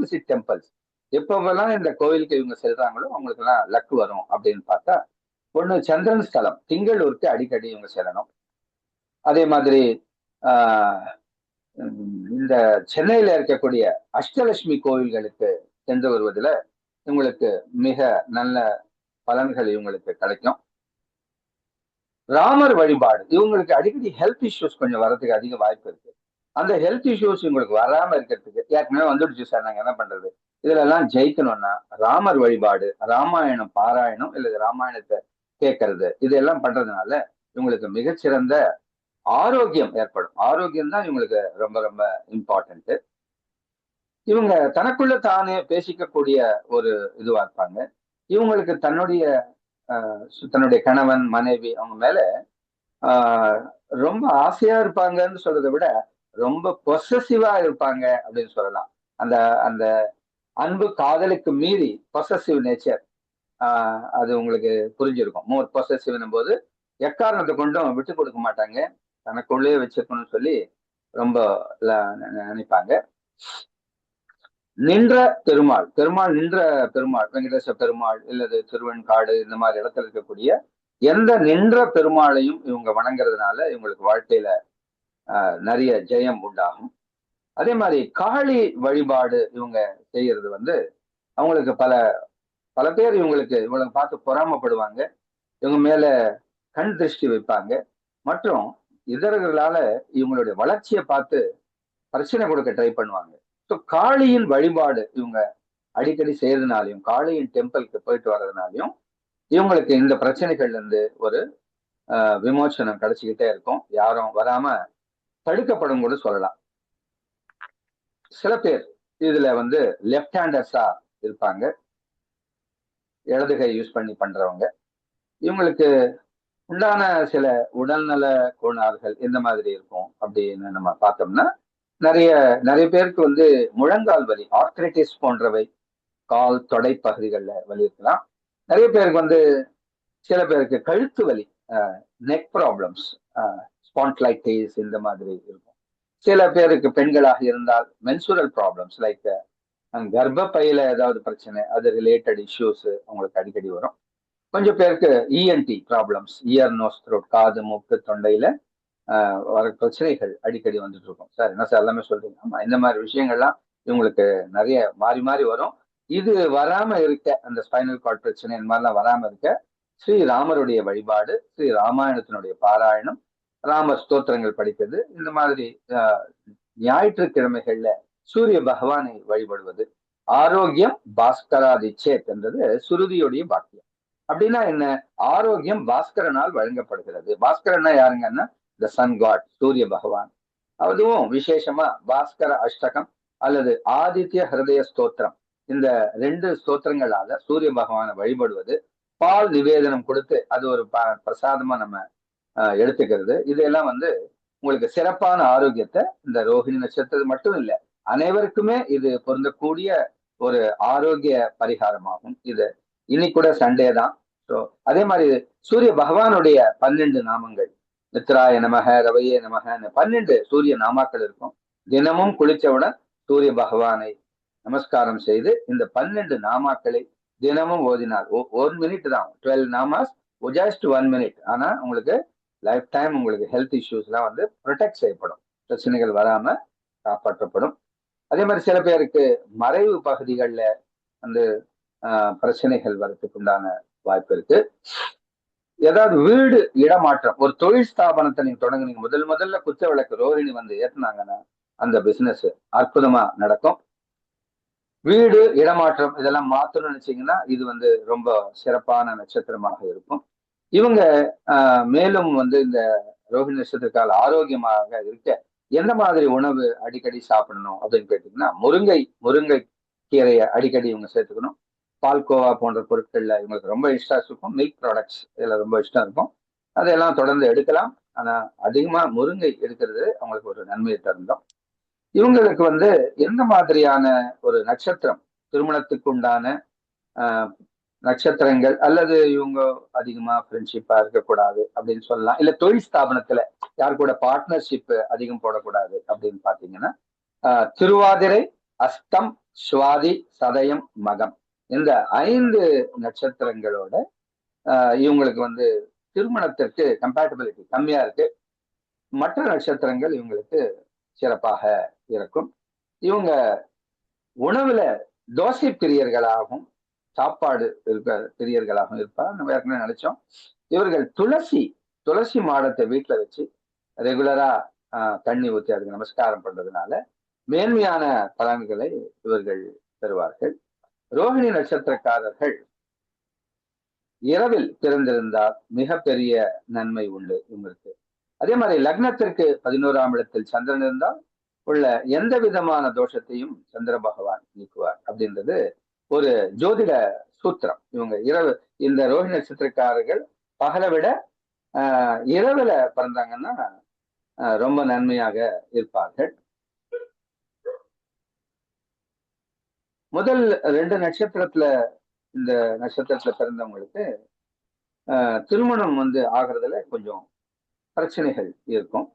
விசிட் டெம்பிள்ஸ். எப்பவெல்லாம் இந்த கோவிலுக்கு இவங்க செல்றாங்களோ அவங்களுக்கு எல்லாம் லக் வரும் அப்படின்னு பார்த்தா, ஒண்ணு சந்திரன் ஸ்தலம் திங்களூருக்கு அடிக்கடி இவங்க செல்லணும். அதே மாதிரி இந்த சென்னையில இருக்கக்கூடிய அஷ்டலட்சுமி கோவில்களுக்கு சென்று வருவதில் இவங்களுக்கு மிக நல்ல பலன்கள் இவங்களுக்கு கிடைக்கும். ராமர் வழிபாடு, இவங்களுக்கு அடிக்கடி ஹெல்த் இஷ்யூஸ் கொஞ்சம் வர்றதுக்கு அதிக வாய்ப்பு இருக்கு. அந்த ஹெல்த் இஷ்யூஸ் இவங்களுக்கு வராம இருக்கிறதுக்கு, ஏற்கனவே வந்துடுச்சு சார் நாங்க என்ன பண்றது, இதுல எல்லாம் ஜெயிக்கணும்னா ராமர் வழிபாடு, ராமாயணம் பாராயணம் இல்லது ராமாயணத்தை கேட்கறது, இதெல்லாம் பண்றதுனால இவங்களுக்கு மிகச்சிறந்த ஆரோக்கியம் ஏற்படும். ஆரோக்கியம் தான் இவங்களுக்கு ரொம்ப ரொம்ப இம்பார்ட்டன்ட். இவங்க தனக்குள்ள தானே பேசிக்கக்கூடிய ஒரு இதுவா இருப்பாங்க. இவங்களுக்கு தன்னுடைய கணவன் மனைவி அவங்க மேல ரொம்ப ஆசையா இருப்பாங்கன்னு சொல்றதை விட ரொம்ப பொசசிவா இருப்பாங்க அப்படின்னு சொல்லலாம். அந்த அந்த அன்பு காதலுக்கு மீறி பொசசிவ் நேச்சர், அது உங்களுக்கு புரிஞ்சிருக்கும். மோர் பொசசிவ்னும் போது எக்காரணத்தை கொண்டும் விட்டு கொடுக்க மாட்டாங்க, தனக்குள்ளே வச்சிருக்கணும்னு சொல்லி ரொம்ப நினைப்பாங்க. நின்ற பெருமாள் நின்ற பெருமாள், வெங்கடேச பெருமாள் இல்லது திருவெண்காடு இந்த மாதிரி இடத்துல இருக்கக்கூடிய எந்த நின்ற பெருமாளையும் இவங்க வணங்குறதுனால இவங்களுக்கு வாழ்க்கையில நிறைய ஜெயம் உண்டாகும். அதே மாதிரி காளி வழிபாடு இவங்க செய்யறது அவங்களுக்கு பல பேர் இவங்களை பார்த்து பொறாமப்படுவாங்க, இவங்க மேல கண் திருஷ்டி வைப்பாங்க, மற்றும் இதர்களால இவங்களுடைய வளர்ச்சியை பார்த்து பிரச்சனை கொடுக்க ட்ரை பண்ணுவாங்க. ஸோ காளியின் வழிபாடு இவங்க அடிக்கடி செய்யறதுனாலையும் காளியின் டெம்பிளுக்கு போயிட்டு வர்றதுனாலையும் இவங்களுக்கு இந்த பிரச்சனைகள்ல இருந்து ஒரு விமோசனம் கிடைச்சிக்கிட்டே இருக்கும். யாரும் வராம தடுக்கப்படும் கூட சொல்லலாம். சில பேர் இதுல லெஃப்ட் ஹேண்டர்ஸா இருப்பாங்க, இடது கை யூஸ் பண்ணி பண்றவங்க. இவங்களுக்கு உண்டான சில உடல்நல கோளாறுகள் இந்த மாதிரி இருக்கும் அப்படின்னு நம்ம பார்த்தோம்னா, நிறைய பேருக்கு முழங்கால் வலி, ஆர்த்ரைட்டிஸ் போன்றவை, கால் தொடை பகுதிகளில் வலி இருக்கலாம். நிறைய பேருக்கு சில பேருக்கு கழுத்து வலி, நெக் ப்ராப்ளம்ஸ், ஸ்பாண்ட்லைட்டிஸ் இந்த மாதிரி இருக்கும். சில பேருக்கு பெண்களாக இருந்தால் மென்சுரல் ப்ராப்ளம்ஸ் லைக் கர்ப்பப்பையில ஏதாவது பிரச்சனை, அது ரிலேட்டட் இஷ்யூஸ் அவங்களுக்கு அடிக்கடி வரும். கொஞ்சம் பேருக்கு ENT problems, ear nose throat, காது மூக்கு தொண்டையில வர பிரச்சனைகள் அடிக்கடி வந்துட்டு இருக்கும். சார் என்ன சார் எல்லாமே சொல்றீங்க? ஆமா, இந்த மாதிரி விஷயங்கள்லாம் இவங்களுக்கு நிறைய மாறி மாறி வரும். இது வராம இருக்க, அந்த ஸ்பைனல் கார்ட் பிரச்சனை இந்த மாதிரிலாம் வராம இருக்க ஸ்ரீ ராமருடைய வழிபாடு, ஸ்ரீ ராமாயணத்தினுடைய பாராயணம், ராமர் ஸ்தோத்திரங்கள் படிக்கிறது, இந்த மாதிரி ஞாயிற்றுக்கிழமைகள்ல சூரிய பகவானை வழிபடுவது. ஆரோக்கியம் பாஸ்கராதிச்சேத் என்றது சுருதியுடைய பாக்கியம். அப்படின்னா என்ன? ஆரோக்கியம் பாஸ்கரனால் வழங்கப்படுகிறது. பாஸ்கரன்னா யாருங்கன்னா த சன் காட், சூரிய பகவான். அதுவும் விசேஷமா பாஸ்கர அஷ்டகம் அல்லது ஆதித்ய ஹிருதய ஸ்தோத்திரம், இந்த 2 ஸ்தோத்திரங்களால சூரிய பகவானை வழிபடுவது, பால் நிவேதனம் கொடுத்து அது ஒரு பிரசாதமா நம்ம எடுத்துக்கிறது, இதெல்லாம் உங்களுக்கு சிறப்பான ஆரோக்கியத்தை, இந்த ரோஹிணி நட்சத்திரம் மட்டும் இல்லை, அனைவருக்குமே இது பொருந்தக்கூடிய ஒரு ஆரோக்கிய பரிகாரமாகும். இது இன்னைக்கு கூட சண்டே தான். ஸோ அதே மாதிரி சூரிய பகவானுடைய 12 நாமங்கள், மித்ராய நமக, ரவையே நமகன்னு 12 சூரிய நாமாக்கள் இருக்கும். தினமும் குளிச்சவுடன் சூரிய பகவானை நமஸ்காரம் செய்து இந்த 12 நாமாக்களை தினமும் ஓதினால் 1 மினிட் தான், 12 நாமாஸ், ஜஸ்ட் 1 மினிட். ஆனா உங்களுக்கு லைஃப் டைம் உங்களுக்கு ஹெல்த் இஷ்யூஸ் எல்லாம் ப்ரொடெக்ட் செய்யப்படும், பிரச்சனைகள் வராம காப்பாற்றப்படும். அதே மாதிரி சில பேருக்கு மறைவு பகுதிகளில் பிரச்சனைகள் வரத்துக்கு உண்டான வாய்ப்பு இருக்கு. ஏதாவது வீடு இடமாற்றம், ஒரு தொழில் ஸ்தாபனத்தை நீங்க தொடங்குனீங்க, முதல்ல குத்த விளக்கு ரோஹிணி ஏத்துனாங்கன்னா அந்த பிசினஸ் அற்புதமா நடக்கும். வீடு இடமாற்றம் இதெல்லாம் மாத்தணும்னு நினைச்சீங்கன்னா இது ரொம்ப சிறப்பான நட்சத்திரமாக இருக்கும். இவங்க மேலும் இந்த ரோஹிணி நட்சத்திரக்கால ஆரோக்கியமாக இருக்க எந்த மாதிரி உணவு அடிக்கடி சாப்பிடணும் அப்படின்னு கேட்டீங்கன்னா, முருங்கை கீரையை அடிக்கடி இவங்க சேர்த்துக்கணும். பால்கோவா போன்ற பொருட்கள்ல இவங்களுக்கு ரொம்ப இஷ்டம் இருக்கும். மில்க் ப்ராடக்ட்ஸ் இதுல ரொம்ப இஷ்டம் இருக்கும். அதையெல்லாம் தொடர்ந்து எடுக்கலாம். ஆனா அதிகமா முருங்கை எடுக்கிறது அவங்களுக்கு ஒரு நன்மையை தருந்தோம். இவங்களுக்கு எந்த மாதிரியான ஒரு நட்சத்திரம், திருமணத்துக்கு உண்டான நட்சத்திரங்கள், அல்லது இவங்க அதிகமா ஃப்ரெண்ட்ஷிப்பா இருக்கக்கூடாது அப்படின்னு சொல்லலாம், இல்ல தொழில் ஸ்தாபனத்துல யார் கூட பார்ட்னர்ஷிப் அதிகம் போடக்கூடாது அப்படின்னு பாத்தீங்கன்னா, திருவாதிரை, அஸ்தம், சுவாதி, சதயம், மகம், இந்த 5 நட்சத்திரங்களோட இவங்களுக்கு திருமணத்திற்கு கம்பேட்டபிலிட்டி கம்மியா இருக்கு. மற்ற நட்சத்திரங்கள் இவங்களுக்கு சிறப்பாக இருக்கும். இவங்க உணவுல தோசை பிரியர்களாகவும் சாப்பாடு பிரியர்களாகவும் இருப்பார். நம்ம ஏற்கனவே நினைச்சோம். இவர்கள் துளசி மாடத்தை வீட்டுல வச்சு ரெகுலரா தண்ணி ஊற்றி அதுக்கு நமஸ்காரம் பண்றதுனால மேன்மையான பலன்களை இவர்கள் பெறுவார்கள். ரோஹிணி நட்சத்திரக்காரர்கள் இரவில் பிறந்திருந்தால் மிகப்பெரிய நன்மை உண்டு இவங்களுக்கு. அதே மாதிரி லக்னத்திற்கு 11ஆம் இடத்தில் சந்திரன் இருந்தால் உள்ள எந்த விதமான தோஷத்தையும் சந்திர பகவான் நீக்குவார் அப்படின்றது ஒரு ஜோதிட சூத்திரம். இவங்க இந்த ரோஹிணி நட்சத்திரக்காரர்கள் பகலை விட இரவுல பிறந்தாங்கன்னா ரொம்ப நன்மையாக இருப்பார்கள். முதல் 2 நட்சத்திரத்துல, இந்த நட்சத்திரத்துல பிறந்தவங்களுக்கு திருமணம் ஆகிறதுல கொஞ்சம் பிரச்சனைகள் இருக்கும்.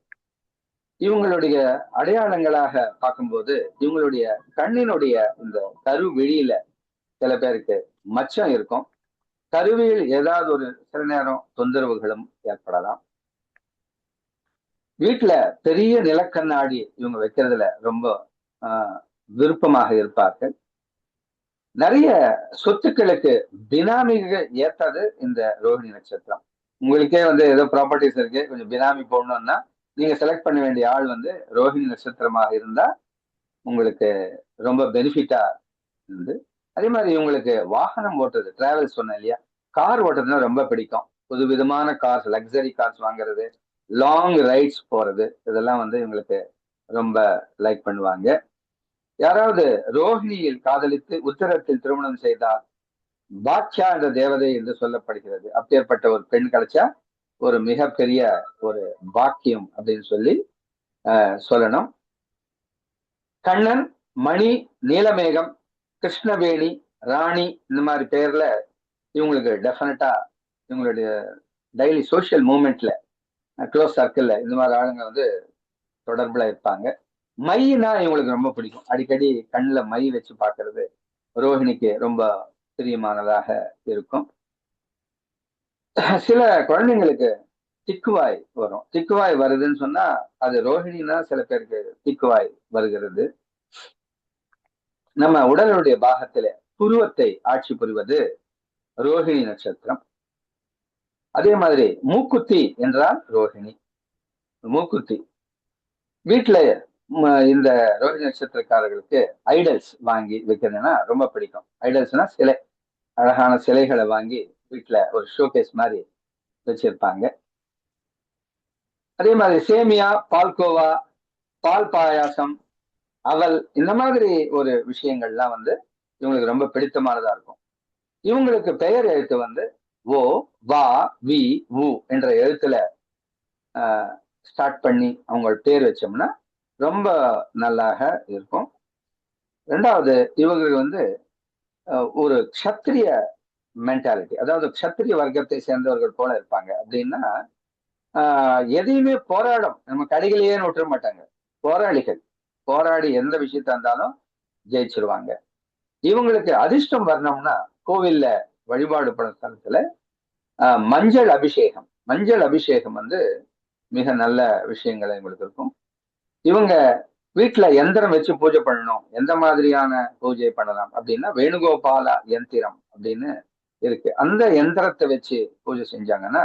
இவங்களுடைய அடையாளங்களாக பார்க்கும்போது இவங்களுடைய கண்ணினுடைய இந்த கருவிழியில சில பேருக்கு மச்சம் இருக்கும். கருவியில் ஏதாவது ஒரு சில நேரம் தொந்தரவுகளும் ஏற்படலாம். வீட்டுல பெரிய நிலக்கண்ணாடி இவங்க வைக்கிறதுல ரொம்ப விருப்பமாக இருப்பார்கள். நிறைய சொத்துக்களுக்கு பினாமிகள் ஏற்றது இந்த ரோஹிணி நட்சத்திரம். உங்களுக்கே ஏதோ ப்ராப்பர்ட்டிஸ் இருக்கு, கொஞ்சம் பினாமி போடணும்னா நீங்க செலக்ட் பண்ண வேண்டிய ஆள் ரோஹிணி நட்சத்திரமாக இருந்தா உங்களுக்கு ரொம்ப பெனிஃபிட்டா இருந்து. அதே மாதிரி இவங்களுக்கு வாகனம் ஓட்டுறது, டிராவல்ஸ் சொன்னேன் இல்லையா, கார் ஓட்டுறதுன்னா ரொம்ப பிடிக்கும். புது விதமான கார்ஸ், லக்ஸரி கார்ஸ் வாங்குறது, லாங் ரைட்ஸ் போறது, இதெல்லாம் இவங்களுக்கு ரொம்ப லைக் பண்ணுவாங்க. யாராவது ரோஹிணியில் காதலித்து உத்தரத்தில் திருமணம் செய்தால் பாக்யா என்ற தேவதை என்று சொல்லப்படுகிறது. அப்பேற்பட்ட ஒரு பெண் கிடைச்சா ஒரு மிகப்பெரிய ஒரு பாக்கியம் அப்படின்னு சொல்லணும். கண்ணன், மணி, நீலமேகம், கிருஷ்ணவேணி, ராணி, இந்த மாதிரி பேர்ல இவங்களுக்கு டெஃபினட்டா இவங்களுடைய டெய்லி சோசியல் மூவ்மெண்ட்ல, க்ளோஸ் சர்க்கிள்ல இந்த மாதிரி ஆளுங்க தொடர்புல இருப்பாங்க. மைனா இவங்களுக்கு ரொம்ப பிடிக்கும். அடிக்கடி கண்ணுல மை வச்சு பார்க்கறது ரோஹிணிக்கு ரொம்ப பிரியமானதாக இருக்கும். சில குழந்தைங்களுக்கு திக்குவாய் வரும். திக்குவாய் வருதுன்னு சொன்னா அது ரோஹிணின்னா சில பேருக்கு திக்குவாய் வருகிறது. நம்ம உடலுடைய பாகத்துல புருவத்தை ஆட்சி புரிவது ரோஹிணி நட்சத்திரம். அதே மாதிரி மூக்குத்தி என்றால் ரோஹிணி. மூக்குத்தி வீட்டுல இந்த ரோஹிணி நட்சத்திரக்காரர்களுக்கு ஐடல்ஸ் வாங்கி வைக்கிறதுனா ரொம்ப பிடிக்கும். ஐடல்ஸ்னா சிலை, அழகான சிலைகளை வாங்கி வீட்டுல ஒரு ஷோகேஸ் மாதிரி வச்சிருப்பாங்க. அதே மாதிரி சேமியா, பால்கோவா, பால் பாயாசம், அவல், இந்த மாதிரி ஒரு விஷயங்கள்லாம் இவங்களுக்கு ரொம்ப பிடித்தமானதா இருக்கும். இவங்களுக்கு பெயர் எழுத்து ஓ, வா, வி, உ என்ற எழுத்துல ஸ்டார்ட் பண்ணி அவங்க பேர் வச்சோம்னா ரொம்ப நல்லாக இருக்கும். ரெண்டாவது, இவங்களுக்கு ஒரு க்ஷத்திரிய மென்டாலிட்டி, அதாவது க்ஷத்திரிய வர்க்கத்தை சேர்ந்தவர்கள் போல இருப்பாங்க. அப்படின்னா எதையுமே போராடும், நம்ம கடைகளையே நோட்ட மாட்டாங்க. போராளிகள், போராடி எந்த விஷயத்த இருந்தாலும் ஜெயிச்சிருவாங்க. இவங்களுக்கு அதிர்ஷ்டம் வரணும்னா கோவில்ல வழிபாடு படும் ஸ்தலத்துல மஞ்சள் அபிஷேகம், மஞ்சள் அபிஷேகம் மிக நல்ல விஷயங்களை உங்களுக்கு இருக்கும். இவங்க வீட்டுல எந்திரம் வச்சு பூஜை பண்ணணும். எந்த மாதிரியான பூஜை பண்ணலாம் அப்படின்னா வேணுகோபால யந்திரம் அப்படின்னு இருக்கு. அந்த யந்திரத்தை வச்சு பூஜை செஞ்சாங்கன்னா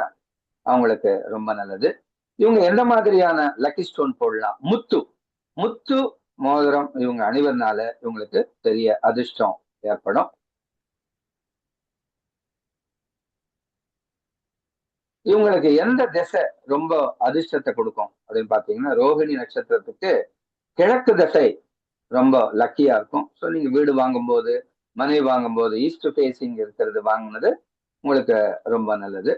அவங்களுக்கு ரொம்ப நல்லது. இவங்க எந்த மாதிரியான லக்கி ஸ்டோன் போடலாம்? முத்து, முத்து மோதிரம் இவங்க அணிவதனால இவங்களுக்கு பெரிய அதிர்ஷ்டம் ஏற்படும். இவங்களுக்கு எந்த திசை ரொம்ப அதிர்ஷ்டத்தை கொடுக்கும் அப்படின்னு பாத்தீங்கன்னா ரோஹிணி நட்சத்திரத்துக்கு கிழக்கு திசை ரொம்ப லக்கியா இருக்கும். ஸோ நீங்க வீடு வாங்கும்போது, மனை வாங்கும்போது ஈஸ்ட் ஃபேசிங் இருக்கிறது வாங்கினது உங்களுக்கு ரொம்ப நல்லது.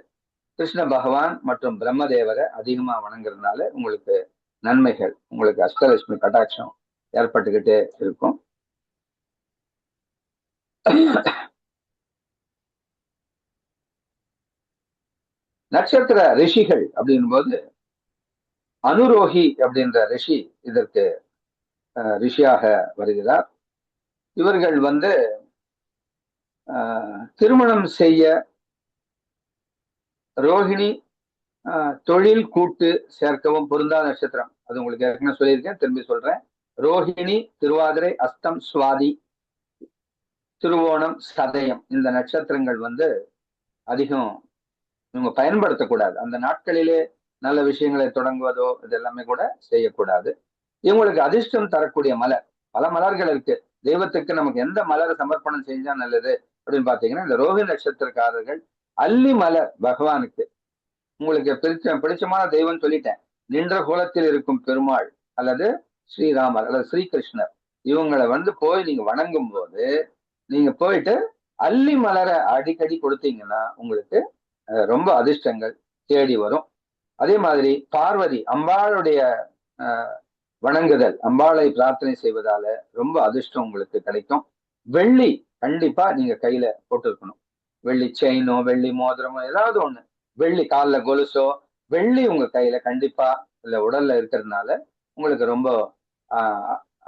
கிருஷ்ண பகவான் மற்றும் பிரம்மதேவரை அதிகமா வணங்குறதுனால உங்களுக்கு நன்மைகள், உங்களுக்கு அஷ்டலட்சுமி கடாட்சம் ஏற்பட்டுக்கிட்டே இருக்கும். நட்சத்திர ரிஷிகள் அப்படின் போது அனுரோகி அப்படின்ற ரிஷி இதற்கு ரிஷியாக வருகிறார். இவர்கள் திருமணம் செய்ய ரோஹிணி தொழில் கூட்டு சேர்க்கவும் பொருந்தாத நட்சத்திரம். அது உங்களுக்கு ஏற்கனவே சொல்லியிருக்கேன், திரும்பி சொல்றேன். ரோஹிணி, திருவாதிரை, அஸ்தம், சுவாதி, திருவோணம், சதயம், இந்த நட்சத்திரங்கள் அதிகம் இவங்க பயன்படுத்தக்கூடாது. அந்த நாட்களிலே நல்ல விஷயங்களை தொடங்குவதோ இதெல்லாமே கூட செய்யக்கூடாது. இவங்களுக்கு அதிர்ஷ்டம் தரக்கூடிய மலர், பல மலர்கள் இருக்கு. தெய்வத்துக்கு நமக்கு எந்த மலரை சமர்ப்பணம் செஞ்சா நல்லது அப்படின்னு பாத்தீங்கன்னா இந்த ரோஹிணி நட்சத்திரக்காரர்கள் அல்லி மலர் பகவானுக்கு, உங்களுக்கு பிடிச்சமான தெய்வம் சொல்லிட்டேன், நின்ற கோலத்தில் இருக்கும் பெருமாள் அல்லது ஸ்ரீராமர் அல்லது ஸ்ரீகிருஷ்ணர், இவங்களை போய் நீங்க வணங்கும் போது நீங்க போயிட்டு அல்லி மலரை அடிக்கடி கொடுத்தீங்கன்னா உங்களுக்கு ரொம்ப அதிர்ஷ்டங்கள் தேடி வரும். அதே மாதிரி பார்வதி அம்பாளுடைய வணங்குதல், அம்பாளை பிரார்த்தனை செய்வதால ரொம்ப அதிர்ஷ்டம் உங்களுக்கு கிடைக்கும். வெள்ளி கண்டிப்பா நீங்க கையில போட்டு இருக்கணும். வெள்ளி செயினோ, வெள்ளி மோதிரமோ, ஏதாவது ஒண்ணு, வெள்ளி காலில் கொலுசோ, வெள்ளி உங்க கையில கண்டிப்பா இல்ல உடல்ல இருக்கிறதுனால உங்களுக்கு ரொம்ப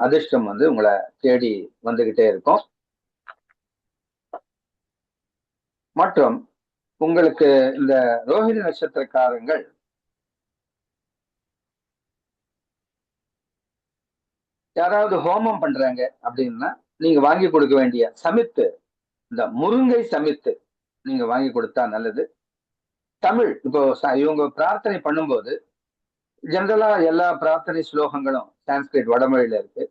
அதிர்ஷ்டம் உங்களை தேடி வந்துகிட்டே இருக்கும். மற்றும் உங்களுக்கு இந்த ரோஹிணி நட்சத்திரக்காரங்கள் யாராவது ஹோமம் பண்றாங்க அப்படின்னா நீங்க வாங்கி கொடுக்க வேண்டிய சமித்து, இந்த முருங்கை சமித்து நீங்க வாங்கி கொடுத்தா நல்லது. தமிழ், இப்போ இவங்க பிரார்த்தனை பண்ணும்போது ஜென்ரலா எல்லா பிரார்த்தனை ஸ்லோகங்களும் சான்ஸ்கிரிட் வடமொழியில இருக்கு,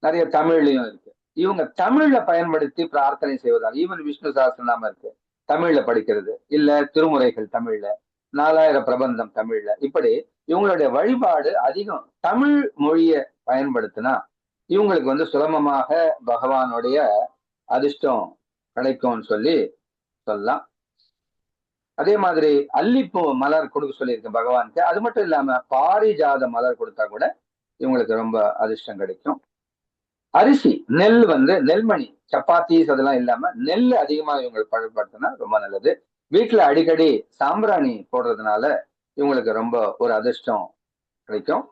நிறைய தமிழ்லயும் இருக்கு. இவங்க தமிழ்ல பயன்படுத்தி பிரார்த்தனை செய்வதால், ஈவன் விஷ்ணு சஹஸ்ரநாமம் இருக்கு தமிழ்ல படிக்கிறது, இல்ல திருமுறைகள் தமிழ்ல, 4000 பிரபந்தம் தமிழ்ல, இப்படி இவங்களுடைய வழிபாடு அதிகம் தமிழ் மொழியை பயன்படுத்தினா இவங்களுக்கு சுலபமாக பகவானுடைய அதிர்ஷ்டம் கிடைக்கும்னு சொல்லலாம். அதே மாதிரி அல்லிப்பூ மலர் கொடுக்க சொல்லியிருக்கேன் பகவானுக்கு. அது மட்டும் இல்லாம பாரிஜாத மலர் கொடுத்தா கூட இவங்களுக்கு ரொம்ப அதிர்ஷ்டம் கிடைக்கும். அரிசி, நெல் நெல்மணி, சப்பாத்திஸ் அதெல்லாம் இல்லாம நெல் அதிகமா இவங்களுக்கு பயன்படுத்தினா ரொம்ப நல்லது. வீட்டுல அடிக்கடி சாம்பிராணி போடுறதுனால இவங்களுக்கு ரொம்ப ஒரு அதிர்ஷ்டம் கிடைக்கும்.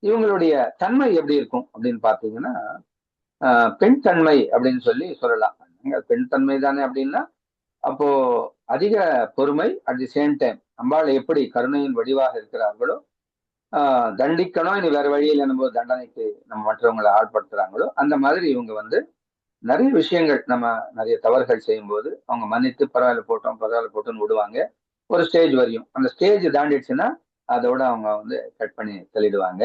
இவங்களுடைய தன்மை எப்படி இருக்கும் அப்படின்னு பாத்தீங்கன்னா பெண் தன்மை அப்படின்னு சொல்லலாம். பெண் தன்மை தானே அப்படின்னா அப்போ அதிக பொறுமை, அட் தி சேம் டைம் அம்பாள் எப்படி கருணையின் வடிவாக இருக்கிறார்களோ தண்டிக்கணும், இனி வேற வழியில் என்னும்போது தண்டனைக்கு நம்ம மற்றவங்களை ஆட்படுத்துறாங்களோ அந்த மாதிரி இவங்க வந்து நிறைய விஷயங்கள், நம்ம நிறைய தவறுகள் செய்யும் போது அவங்க மன்னித்து பரவாயில்ல போட்டோம்னு விடுவாங்க ஒரு ஸ்டேஜ் வரையும். அந்த ஸ்டேஜ் தாண்டிடுச்சுன்னா அதோட அவங்க வந்து கட் பண்ணி தள்ளிடுவாங்க.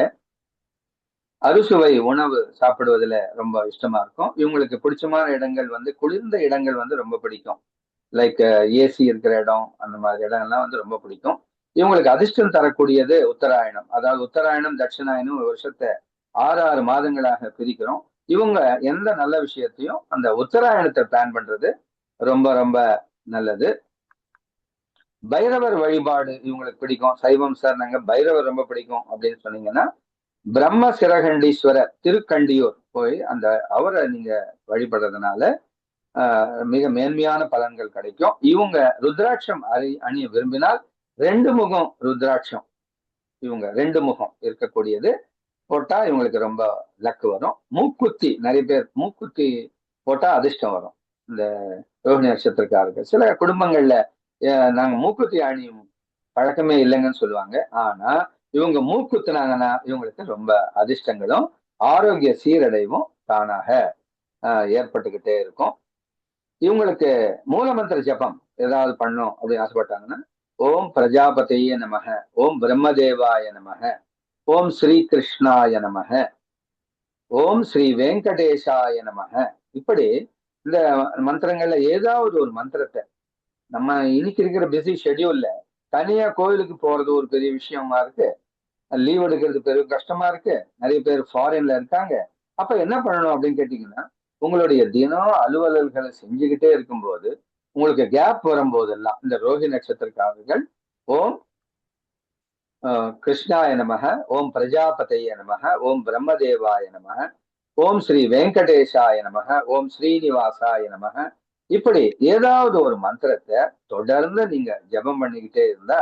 அறுசுவை உணவு சாப்பிடுவதுல ரொம்ப இஷ்டமா இருக்கும். இவங்களுக்கு பிடிச்சமான இடங்கள் வந்து குளிர்ந்த இடங்கள் வந்து ரொம்ப பிடிக்கும். லைக் ஏசி இருக்கிற இடம், அந்த மாதிரி இடம் எல்லாம் வந்து ரொம்ப பிடிக்கும். இவங்களுக்கு அதிர்ஷ்டம் தரக்கூடியது உத்தராயணம். அதாவது உத்தராயணம் தட்சிணாயனம் ஒரு வருஷத்தை 6 மாதங்களாக பிரிக்கிறோம். இவங்க எந்த நல்ல விஷயத்தையும் அந்த உத்தராயணத்தை பிளான் பண்றது ரொம்ப ரொம்ப நல்லது. பைரவர் வழிபாடு இவங்களுக்கு பிடிக்கும். சைவம் சார் நாங்க பைரவர் ரொம்ப பிடிக்கும் அப்படின்னு சொன்னீங்கன்னா பிரம்ம சிரகண்டீஸ்வரர் திருக்கண்டியூர் போய் அவரை நீங்க வழிபடுறதுனால மிக மேன்மையான பலன்கள் கிடைக்கும். இவங்க ருத்ராட்சம் அணிய விரும்பினால் 2 முகம் ருத்ராட்சம், இவங்க 2 முகம் இருக்கக்கூடியது போட்டா இவங்களுக்கு ரொம்ப லக்கு வரும். மூக்குத்தி, நிறைய பேர் மூக்குத்தி போட்டா அதிர்ஷ்டம் வரும். இந்த ரோஹிணி நட்சத்திரக்காரர்கள் சில குடும்பங்கள்ல நாங்க மூக்குத்தி அணியும் பழக்கமே இல்லைங்கன்னு சொல்லுவாங்க. ஆனா இவங்க மூக்குத்துனாங்கன்னா இவங்களுக்கு ரொம்ப அதிர்ஷ்டங்களும் ஆரோக்கிய சீரடைவும் தானாக ஏற்பட்டுக்கிட்டே இருக்கும். இவங்களுக்கு மூலமந்திர ஜபம் ஏதாவது பண்ணும் அப்படின்னு ஆசைப்பட்டாங்கன்னா ஓம் பிரஜாபதியே நமக, ஓம் பிரம்மதேவாய நமக, ஓம் ஸ்ரீ கிருஷ்ணாய நமக, ஓம் ஸ்ரீ வெங்கடேஷாய நமக, இப்படி இந்த மந்திரங்கள்ல ஏதாவது ஒரு மந்திரத்தை நம்ம இன்னைக்கு இருக்கிற பிஸி ஷெட்யூல்ல தனியா கோயிலுக்கு போறது ஒரு பெரிய விஷயமா இருக்கு. லீவ் எடுக்கிறது பெரிய கஷ்டமா இருக்கு. நிறைய பேர் ஃபாரின்ல இருக்காங்க. அப்ப என்ன பண்ணணும் அப்படின்னு கேட்டீங்கன்னா, உங்களுடைய தினம் அலுவலர்களை செஞ்சுக்கிட்டே இருக்கும்போது உங்களுக்கு கேப் வரும்போதெல்லாம் இந்த ரோஹி நட்சத்திரக்காரர்கள் ஓம் கிருஷ்ணாய நமக, ஓம் பிரஜாபதைய நமக, ஓம் பிரம்மதேவாய நமக, ஓம் ஸ்ரீ வெங்கடேஷாய நமக, ஓம் ஸ்ரீனிவாசாய நமக, இப்படி ஏதாவது ஒரு மந்திரத்தை தொடர்ந்து நீங்க ஜபம் பண்ணிக்கிட்டே இருந்தா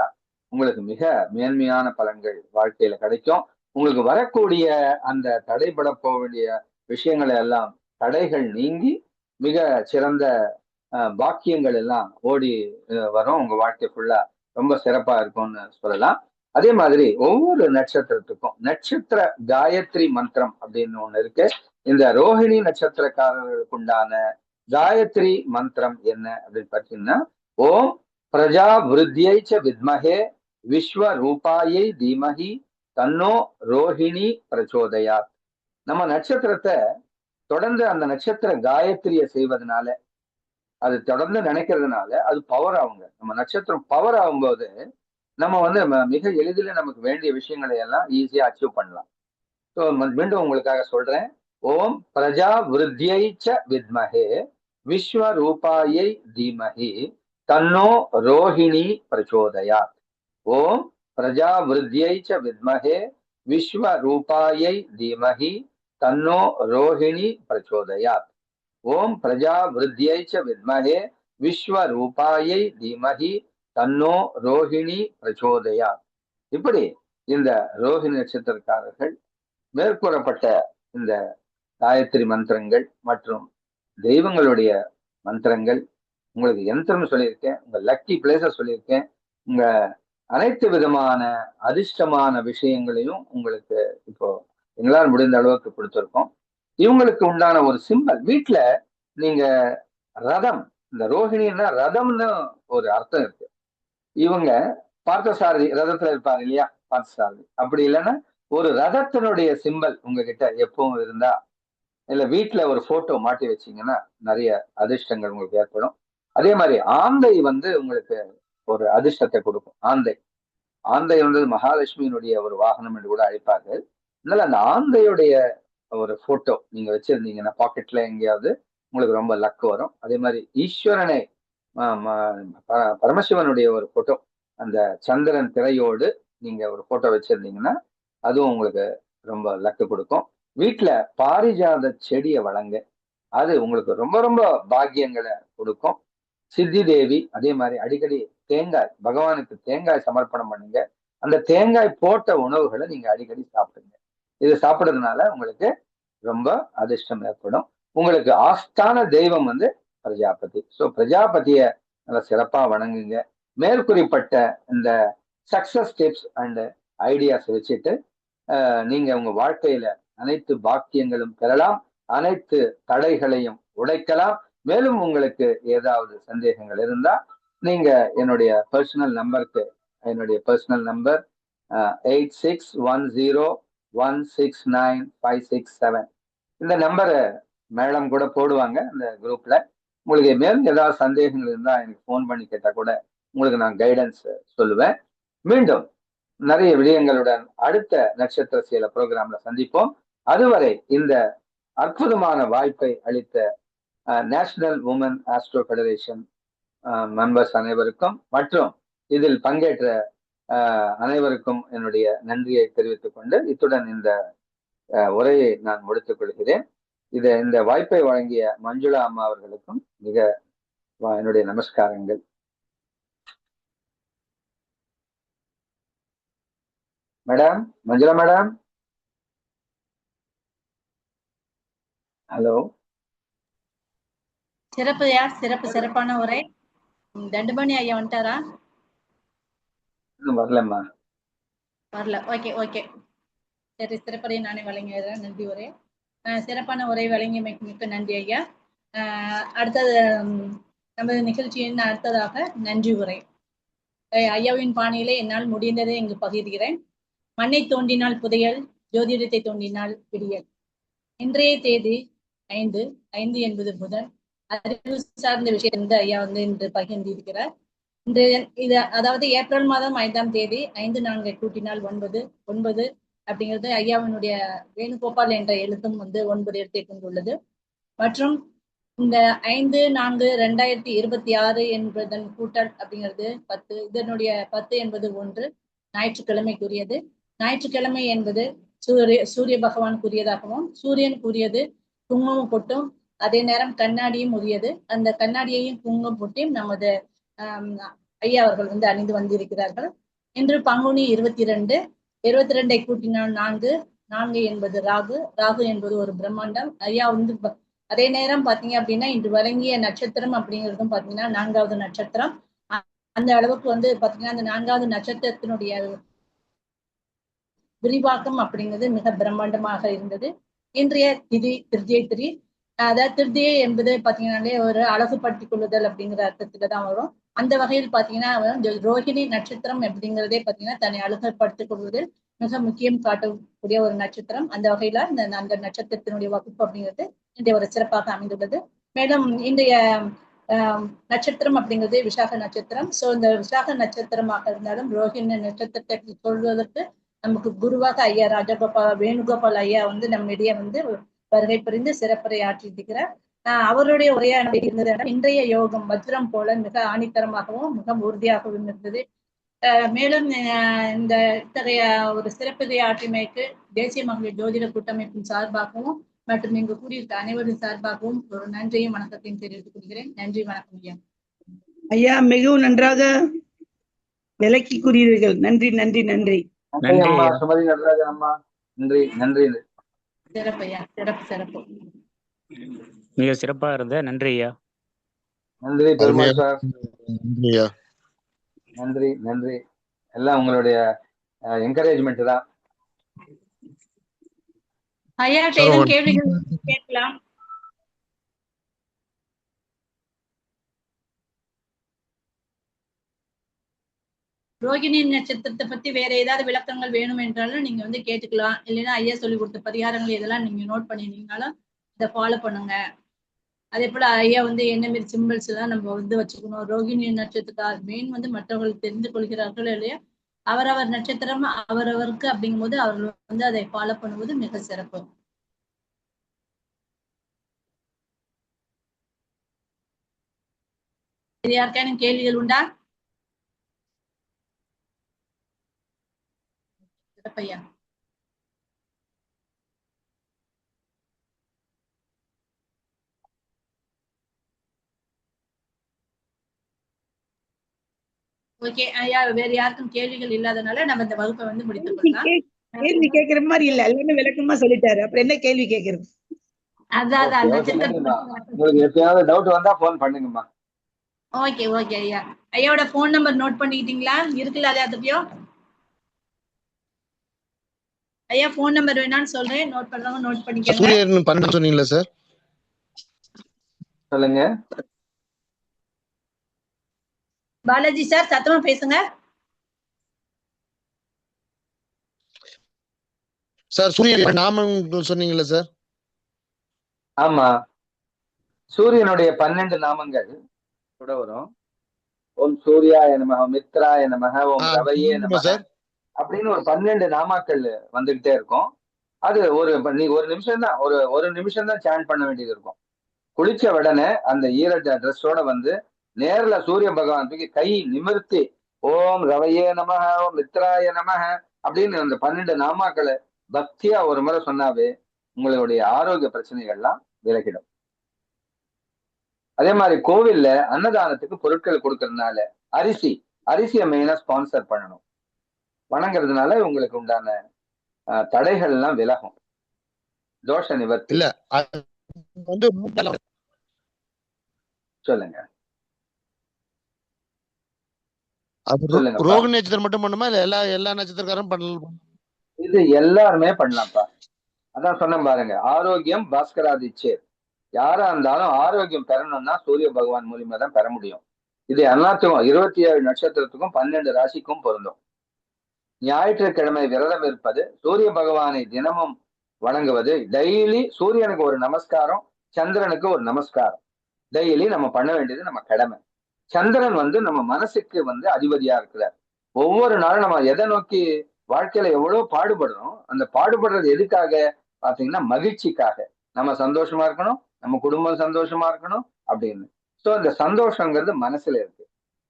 உங்களுக்கு மிக மேன்மையான பலன்கள் வாழ்க்கையில கிடைக்கும். உங்களுக்கு வரக்கூடிய அந்த தடைபட போக வேண்டிய விஷயங்களை எல்லாம் தடைகள் நீங்கி மிக சிறந்த பாக்கியங்கள் எல்லாம் ஓடி வரும். உங்க வாழ்க்கை ஃபுல்லா ரொம்ப சிறப்பா இருக்கும்னு சொல்லலாம். அதே மாதிரி ஒவ்வொரு நட்சத்திரத்துக்கும் நட்சத்திர காயத்ரி மந்திரம் அப்படின்னு ஒண்ணு இருக்கு. இந்த ரோஹிணி நட்சத்திரக்காரர்களுக்கு உண்டான காயத்ரி மந்திரம் என்ன அப்படின்னு பார்த்தீங்கன்னா, ஓம் பிரஜா விருத்தியை ச வித்மஹே விஸ்வ ரூபாயை தீமஹி தன்னோ ரோஹிணி பிரச்சோதயாத். நம்ம நட்சத்திரத்தை தொடர்ந்து அந்த நட்சத்திர காயத்ரியை செய்வதனால, அது தொடர்ந்து நினைக்கிறதுனால அது பவர் ஆகுங்க. நம்ம நட்சத்திரம் பவர் ஆகும்போது நம்ம வந்து மிக எளிதில் நமக்கு வேண்டிய விஷயங்களை எல்லாம் ஈஸியா அச்சீவ் பண்ணலாம். ஸோ மீண்டும் உங்களுக்காக சொல்றேன். ஓம் பிரஜா விருத்தியை ச வித்மஹே விஸ்வ ரூபாயை தீமஹி தன்னோ ரோஹிணி பிரச்சோதயாத். ஓம் பிரஜா விருத்தியை ச வித்மஹே விஸ்வ ரூபாயை தீமஹி தன்னோ ரோஹிணி பிரச்சோதயாத். ஓம் பிரஜா விருத்தியை ச வித்மஹே விஸ்வ ரூபாயை தீமஹி தன்னோ ரோஹிணி பிரச்சோதயாத். இப்படி இந்த ரோஹிணி நட்சத்திரக்காரர்கள் மேற்கூறப்பட்ட இந்த காயத்ரி மந்திரங்கள் மற்றும் தெய்வங்களுடைய மந்திரங்கள், உங்களுக்கு யந்திரம் சொல்லியிருக்கேன், உங்க லக்கி பிளேஸ சொல்லியிருக்கேன், உங்க அனைத்து விதமான அதிர்ஷ்டமான விஷயங்களையும் உங்களுக்கு இப்போ எங்களால் முடிந்த அளவுக்கு கொடுத்துருக்கோம். இவங்களுக்கு உண்டான ஒரு சிம்பல் வீட்டுல நீங்க ரதம், இந்த ரோஹிணின்னா ரதம்னு ஒரு அர்த்தம் இருக்கு. இவங்க பார்த்தசாரதி ரதத்துல இருப்பாங்க இல்லையா, பார்த்தசாரதி, அப்படி இல்லைன்னா ஒரு ரதத்தினுடைய சிம்பல் உங்ககிட்ட எப்பவும் இருந்தா, இல்ல வீட்டுல ஒரு போட்டோ மாட்டி வச்சீங்கன்னா நிறைய அதிர்ஷ்டங்கள் உங்களுக்கு ஏற்படும். அதே மாதிரி ஆந்தை வந்து உங்களுக்கு ஒரு அதிர்ஷ்டத்தை கொடுக்கும். ஆந்தை வந்து மகாலட்சுமியினுடைய ஒரு வாகனம் என்று கூட அழைப்பார்கள். அதனால அந்த ஆந்தையுடைய ஒரு போட்டோ நீங்க வச்சிருந்தீங்கன்னா பாக்கெட்ல எங்கேயாவது உங்களுக்கு ரொம்ப லக் வரும். அதே மாதிரி ஈஸ்வரனை பரமசிவனுடைய ஒரு போட்டோ, அந்த சந்திரன் திரையோடு நீங்க ஒரு போட்டோ வச்சிருந்தீங்கன்னா அதுவும் உங்களுக்கு ரொம்ப லக்கு கொடுக்கும். வீட்டுல பாரிஜாத செடியை வளங்க, அது உங்களுக்கு ரொம்ப ரொம்ப பாக்கியங்களை கொடுக்கும். சித்தி தேவி அதே மாதிரி அடிக்கடி தேங்காய், பகவானுக்கு தேங்காய் சமர்ப்பணம் பண்ணுங்க. அந்த தேங்காய் போட்ட உணவுகளை நீங்க அடிக்கடி சாப்பிடுங்க. இது சாப்பிடுறதுனால உங்களுக்கு ரொம்ப அதிர்ஷ்டம் ஏற்படும். உங்களுக்கு ஆஸ்தான தெய்வம் வந்து பிரஜாபதி. ஸோ பிரஜாபதியை நல்லா சிறப்பா வணங்குங்க. மேற்குறிப்பட்ட இந்த சக்சஸ் டிப்ஸ் அண்ட் ஐடியாஸ் வச்சுட்டு நீங்க உங்க வாழ்க்கையில அனைத்து பாக்கியங்களும் பெறலாம், அனைத்து தடைகளையும் உடைக்கலாம். மேலும் உங்களுக்கு ஏதாவது சந்தேகங்கள் இருந்தா நீங்க என்னுடைய பர்சனல் நம்பருக்கு, என்னுடைய பர்சனல் நம்பர் 8610169567. இந்த நம்பரை மேடம் கூட போடுவாங்க இந்த குரூப்ல. உங்களுக்கு மேலும் ஏதாவது சந்தேகங்கள் இருந்தா எனக்கு ஃபோன் பண்ணி கேட்டா கூட உங்களுக்கு நான் கைடன்ஸ் சொல்லுவேன். மீண்டும் நிறைய விடயங்களுடன் அடுத்த நட்சத்திர சீல ப்ரோக்ராம்ல சந்திப்போம். அதுவரை இந்த அற்புதமான வாய்ப்பை அளித்த national woman astro federation members அனைவருக்கும் மற்றும் இதில் பங்கேற்ற அனைவருக்கும் என்னுடைய நன்றியை தெரிவித்துக் கொண்டு இத்துடன் இந்த உரையை நான் முடித்துக் கொள்கிறேன். இந்த வாய்ப்பை வழங்கிய மஞ்சுளா அம்மா அவர்களுக்கும் மிக என்னுடைய நமஸ்காரங்கள். Madam, Manjula madam, hello. சிறப்புயா, சிறப்பான உரை. தண்டுமணி ஐயா வந்துட்டாரா? இன்னும் வரலம்மா. வரல. ஓகே ஓகே, சரி. சிறப்புரை நானே வழங்குகிறேன். நன்றி உரை. சிறப்பான உரை வழங்கியமைக்கு மிக்க நன்றி ஐயா. அடுத்தது நமது நிகழ்ச்சியின் அடுத்ததாக நன்றி உரை. ஐயாவின் பாணியிலே என்னால் முடிந்ததை இங்கு பகிர்கிறேன். மண்ணை தோண்டினால் புதையல், ஜோதிடத்தை தோண்டினால் விடியல். இன்றைய தேதி 5 என்பது புதன். அறிவு சார்ந்த விஷயம் ஐயா இன்று பகிர்ந்திருக்கிறார். இன்று இது அதாவது ஏப்ரல் மாதம் 5ஆம் தேதி 5-4 கூட்டினால் 9 அப்படிங்கிறது ஐயாவினுடைய வேணுகோபால் என்ற எழுத்தும் 9 எழுத்தை கொண்டுள்ளது. மற்றும் இந்த 5-4-2026 என்பதன் கூட்டல் அப்படிங்கிறது 10. இதனுடைய 10 என்பது 1 ஞாயிற்றுக்கிழமைக்குரியது. ஞாயிற்றுக்கிழமை என்பது சூரிய பகவான் கூறியதாகவும், சூரியன் கூறியது குங்குமம் போட்டும், அதே நேரம் கண்ணாடியும் உரியது. அந்த கண்ணாடியையும் குங்குமம் போட்டும் நமது ஐயா அவர்கள் அணிந்து வந்திருக்கிறார்கள். இன்று பங்குனி 22 கூட்டினால் 4 என்பது ராகு என்பது ஒரு பிரம்மாண்டம். ஐயா அதே நேரம் பாத்தீங்க அப்படின்னா இன்று வழங்கிய நட்சத்திரம் அப்படிங்கிறதும் பாத்தீங்கன்னா 4வது நட்சத்திரம். அந்த அளவுக்கு பாத்தீங்கன்னா அந்த 4வது நட்சத்திரத்தினுடைய விரிவாக்கம் அப்படிங்கிறது மிக பிரம்மாண்டமாக இருந்தது. இன்றைய திருதியை திதி, அதாவது திருதியை என்பது பாத்தீங்கன்னாலே ஒரு அழகுபடுத்திக் கொள்ளுதல் அப்படிங்கிற அர்த்தத்துலதான் வரும். அந்த வகையில் பாத்தீங்கன்னா ரோஹிணி நட்சத்திரம் அப்படிங்கிறதே பாத்தீங்கன்னா தன்னை அழகுபடுத்திக் கொள்வதில் மிக முக்கியம் காட்டக்கூடிய ஒரு நட்சத்திரம். அந்த வகையில அந்த நட்சத்திரத்தினுடைய வகுப்பு அப்படிங்கிறது இன்றைய ஒரு சிறப்பாக அமைந்துள்ளது. மேலும் இன்றைய நட்சத்திரம் அப்படிங்கிறது விசாக நட்சத்திரம். சோ இந்த விசாக நட்சத்திரமாக இருந்தாலும் ரோஹிணி நட்சத்திரத்தை சொல்வதற்கு நமக்கு குருவாக ஐயா வேணுகோபால் ஐயா நம்மிடையே வருகை புரிந்து சிறப்புரை ஆற்றியிருக்கிறார். அவருடைய உரையாடல் இருந்தது. இன்றைய யோகம் வஜ்ரம் போல மிக ஆணித்தரமாகவும் மிக உறுதியாகவும் இருந்தது. மேலும் இந்த இத்தகைய ஒரு சிறப்புரை ஆற்றிமைக்கு தேசிய மகளிர் ஜோதிட கூட்டமைப்பின் சார்பாகவும் மற்றும் இங்கு கூடியிருக்க அனைவரின் சார்பாகவும் ஒரு நன்றியும் வணக்கத்தையும் தெரிவித்துக் கொள்கிறேன். நன்றி, வணக்கம் ஐயா. ஐயா மிகவும் நன்றாக விளக்கி கூறியீர்கள். நன்றி நன்றி நன்றி. சுமதி நடராஜன் அம்மா, நன்றி நன்றி. சிறப்பு ஐயா, சிறப்பு. மிக சிறப்பா இருந்த நன்றி ஐயா. நன்றி பெருமாள் சார். நன்றி. எல்லாம் உங்களுடைய என்கரேஜ்மெண்ட் தான். ஐயா கேள்விகள் கேட்கலாம். ரோகிணி நட்சத்திரத்தை பத்தி வேற ஏதாவது விளக்கங்கள் வேணும் என்றாலும் நீங்க கேட்டுக்கலாம். இல்லைன்னா ஐயா சொல்லி கொடுத்த பரிகாரங்கள் இதெல்லாம் நீங்க நோட் பண்ணிருந்தீங்கனாலும் இதை ஃபாலோ பண்ணுங்க. அதே போல ஐயா என்ன மாரி சிம்பிள்ஸ் எல்லாம் நம்ம வச்சுக்கணும். ரோகிணி நட்சத்திரத்தார் மெயின் மற்றவர்கள் தெரிந்து கொள்கிறார்கள் இல்லையா, அவரவர் நட்சத்திரம் அவரவருக்கு அப்படிங்கும் போது அவர்கள் அதை ஃபாலோ பண்ணுவது மிக சிறப்பு. யாருக்கான கேள்விகள் உண்டா? சிறப்பையா. ஓகே ஐயா, வேற யாருக்கும் கேள்விகள் இல்லாதனால நம்ம இந்த வகுப்பை முடித்துக் கொள்ளலாம். கேள்வி கேட்கிற மாதிரி இல்ல, எல்லாமே விளக்கமா சொல்லிட்டாரு. அப்புறம் என்ன கேள்வி கேட்கறது? அதான் உங்களுக்கு எப்பயாவது டவுட் வந்தா போன் பண்ணுங்கம்மா. ஓகே ஐயா. ஐயாவோட போன் நம்பர் நோட் பண்ணிக்கிட்டீங்களா? இருக்குல்ல எல்லாத்துலயும்? ஐயா போன் நம்பர் வேணான்னு சொல்றேன், நோட் பண்றவங்க நோட் பண்ணிக்கோங்க. சூரியன் 12 சொன்னீங்களா சார்? சொல்லுங்க பாலாஜி சார், சத்தமா பேசுங்க. சார் சூரியன் நாமம் சொன்னீங்களா சார்? ஆமா, சூரியனுடைய 12 நாமங்கள் கூட வரும். ஓம் சூர்யாய நமஹ, மித்ராய நமஹ, ஓம் ரவையே நமஹ அப்படின்னு ஒரு 12 நாமாக்கள் வந்துகிட்டே இருக்கும். அது நீ ஒரு நிமிஷம் தான் ஒரு நிமிஷம் தான் சாண்ட் பண்ண வேண்டியது இருக்கும். குளிச்ச உடனே அந்த ஈர ட்ரெஸ்ஸோட வந்து நேர்ல சூரிய பகவான் தூக்கி கை நிமிர்த்தி ஓம் ரவையே நமஹ, ஓம் மித்ராய நமஹ அப்படின்னு அந்த 12 நாமாக்களை பக்தியா ஒரு முறை சொன்னாவே உங்களுடைய ஆரோக்கிய பிரச்சனைகள்லாம் விலகிடும். அதே மாதிரி கோவில்ல அன்னதானத்துக்கு பொருட்கள் கொடுக்கறதுனால அரிசியை மெயினா ஸ்பான்சர் பண்ணணும். வணங்குறதுனால உங்களுக்கு உண்டான தடைகள் எல்லாம் விலகும். தோஷ நிவர்த்தி இல்ல வந்து சொல்லுங்க. ரோக நட்சத்திரம் மட்டும் பண்ணுமா இல்ல எல்லா நட்சத்திரக்காரும் பண்ணலாம்? இது எல்லாருமே பண்ணலாம்ப்பா. அதான் சொன்ன பாருங்க, ஆரோக்கியம் பாஸ்கராதிச்சே. யாரா இருந்தாலும் ஆரோக்கியம் பெறணும்னா சூரிய பகவான் மூலியமா தான் பெற முடியும். இது எல்லாத்துக்கும் 27 நட்சத்திரத்துக்கும் 12 ராசிக்கும் பொருந்தும். ஞாயிற்றுக்கிழமை விரதம் இருப்பது, சூரிய பகவானை தினமும் வணங்குவது, டெய்லி சூரியனுக்கு ஒரு நமஸ்காரம், சந்திரனுக்கு ஒரு நமஸ்காரம் டெய்லி நம்ம பண்ண வேண்டியது நம்ம கடமை. சந்திரன் வந்து நம்ம மனசுக்கு வந்து அதிபதியா இருக்கிறார். ஒவ்வொரு நாளும் நம்ம எதை நோக்கி வாழ்க்கையில எவ்வளவு பாடுபடுறோம், அந்த பாடுபடுறது எதுக்காக பாத்தீங்கன்னா மகிழ்ச்சிக்காக. நம்ம சந்தோஷமா இருக்கணும், நம்ம குடும்பம் சந்தோஷமா இருக்கணும் அப்படின்னு. ஸோ இந்த சந்தோஷங்கிறது மனசுல இருக்கு.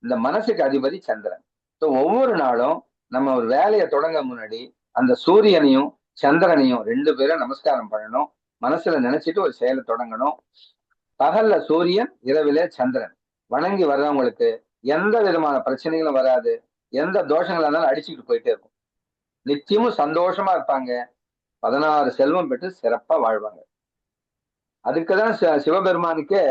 இந்த மனசுக்கு அதிபதி சந்திரன். ஸோ ஒவ்வொரு நாளும் நம்ம ஒரு வேலையை தொடங்க முன்னாடி அந்த சூரியனையும் சந்திரனையும் 2 பேரும் நமஸ்காரம் பண்ணணும். மனசுல நினைச்சிட்டு ஒரு செயலை தொடங்கணும். பகல்ல சூரியன், இரவிலே சந்திரன் வணங்கி வர்றவங்களுக்கு எந்த விதமான பிரச்சனைகளும் வராது. எந்த தோஷங்களா இருந்தாலும் அடிச்சுக்கிட்டு போயிட்டே இருக்கும். நிச்சயமும் சந்தோஷமா இருப்பாங்க. 16 செல்வம் பெற்று சிறப்பா வாழ்வாங்க. அதுக்குதான் சிவபெருமானுக்கே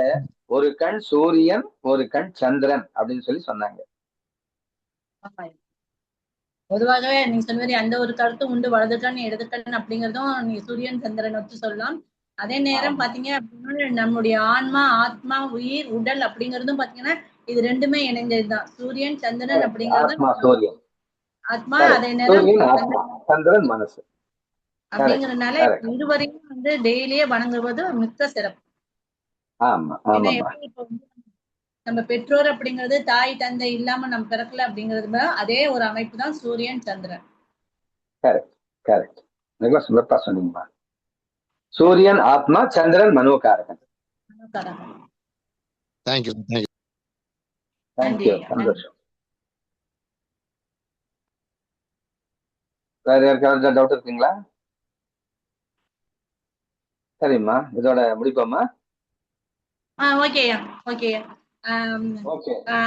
ஒரு கண் சூரியன், ஒரு கண் சந்திரன் அப்படின்னு சொல்லி சொன்னாங்க. பொதுவாகவே நீங்க சொன்ன மாதிரி அந்த ஒரு கருத்தும் உண்டு, வலது கண் இடது கண் அப்படிங்கறதும் நீங்க சூரியன் சந்திரன் வச்சு சொல்லலாம். அதே நேரம் பாத்தீங்க அப்படின்னா நம்முடைய ஆன்மா, ஆத்மா, உயிர், உடல் அப்படிங்கறதும் பாத்தீங்கன்னா இது ரெண்டுமே இணைந்ததுதான். சூரியன் சந்திரன் அப்படிங்கறது ஆத்மா, அதே நேரம் சந்திரன் மனசு அப்படிங்கறதுனால இருவரையும் வந்து டெய்லியே வணங்குவது மிக்க சிறப்பு. நம்ம பெற்றோர் அப்படிங்கிறது தாய் தந்தை இல்லாம நம்ம பிறக்கல அப்படிங்கிறது அதே ஒரு அமைப்பு தான் சூரியன் சந்திரன். சொன்னீங்க. சூரியன் ஆத்மா, சந்திரன் மனோகாரகன். தேங்க்யூ. சந்தோஷம். வேற யாருக்காவது டவுட் இருக்குங்களா? சரிம்மா, இதோட முடிப்போம்மா.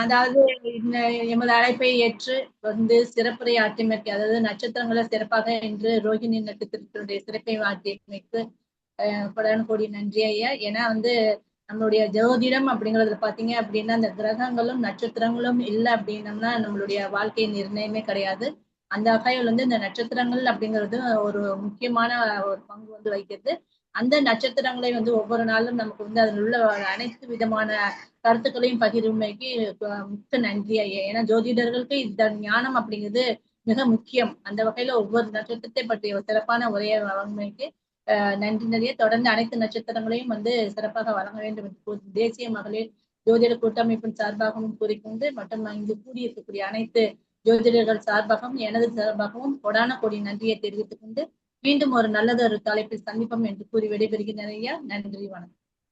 அதாவது எமது அழைப்பை ஏற்று வந்து சிறப்புரை ஆற்றியமைக்கு, அதாவது நட்சத்திரங்களை சிறப்பாக என்று ரோஹிணி நட்சத்திரத்தினுடைய சிறப்பை ஆற்றியமைக்கு கோடி நன்றி ஐயா. ஏன்னா வந்து நம்மளுடைய ஜோதிடம் அப்படிங்கறதுல பாத்தீங்க அப்படின்னா அந்த கிரகங்களும் நட்சத்திரங்களும் இல்லை அப்படின்னம்னா நம்மளுடைய வாழ்க்கை நிர்ணயமே கிடையாது. அந்த வகையில் வந்து இந்த நட்சத்திரங்கள் அப்படிங்கிறது ஒரு முக்கியமான ஒரு பங்கு வந்து வகிக்கிறது. அந்த நட்சத்திரங்களை வந்து ஒவ்வொரு நாளும் நமக்கு வந்து அதில் உள்ள அனைத்து விதமான கருத்துக்களையும் பகிர்மைக்கு மிக்க நன்றி ஐயா. ஏன்னா ஜோதிடர்களுக்கு இந்த ஞானம் அப்படிங்கிறது மிக முக்கியம். அந்த வகையில ஒவ்வொரு நட்சத்திரத்தை பற்றிய சிறப்பான உரையை வழங்குமைக்கு நன்றி நிறைய. தொடர்ந்து அனைத்து நட்சத்திரங்களையும் வந்து சிறப்பாக வழங்க வேண்டும் என்று தேசிய மகளிர் ஜோதிட கூட்டமைப்பின் சார்பாகவும் கூறிக்கொண்டு மற்றும் இங்கு கூடியிருக்கக்கூடிய அனைத்து ஜோதிடர்கள் சார்பாகவும் எனது சார்பாகவும் கொடான கோடி நன்றியை தெரிவித்துக் கொண்டு மீண்டும் ஒரு நல்லதொரு தலைப்பில் சந்திப்போம் என்று கூறி விடைபெறுகிறேன் ஐயா. நன்றி, வணக்கம்.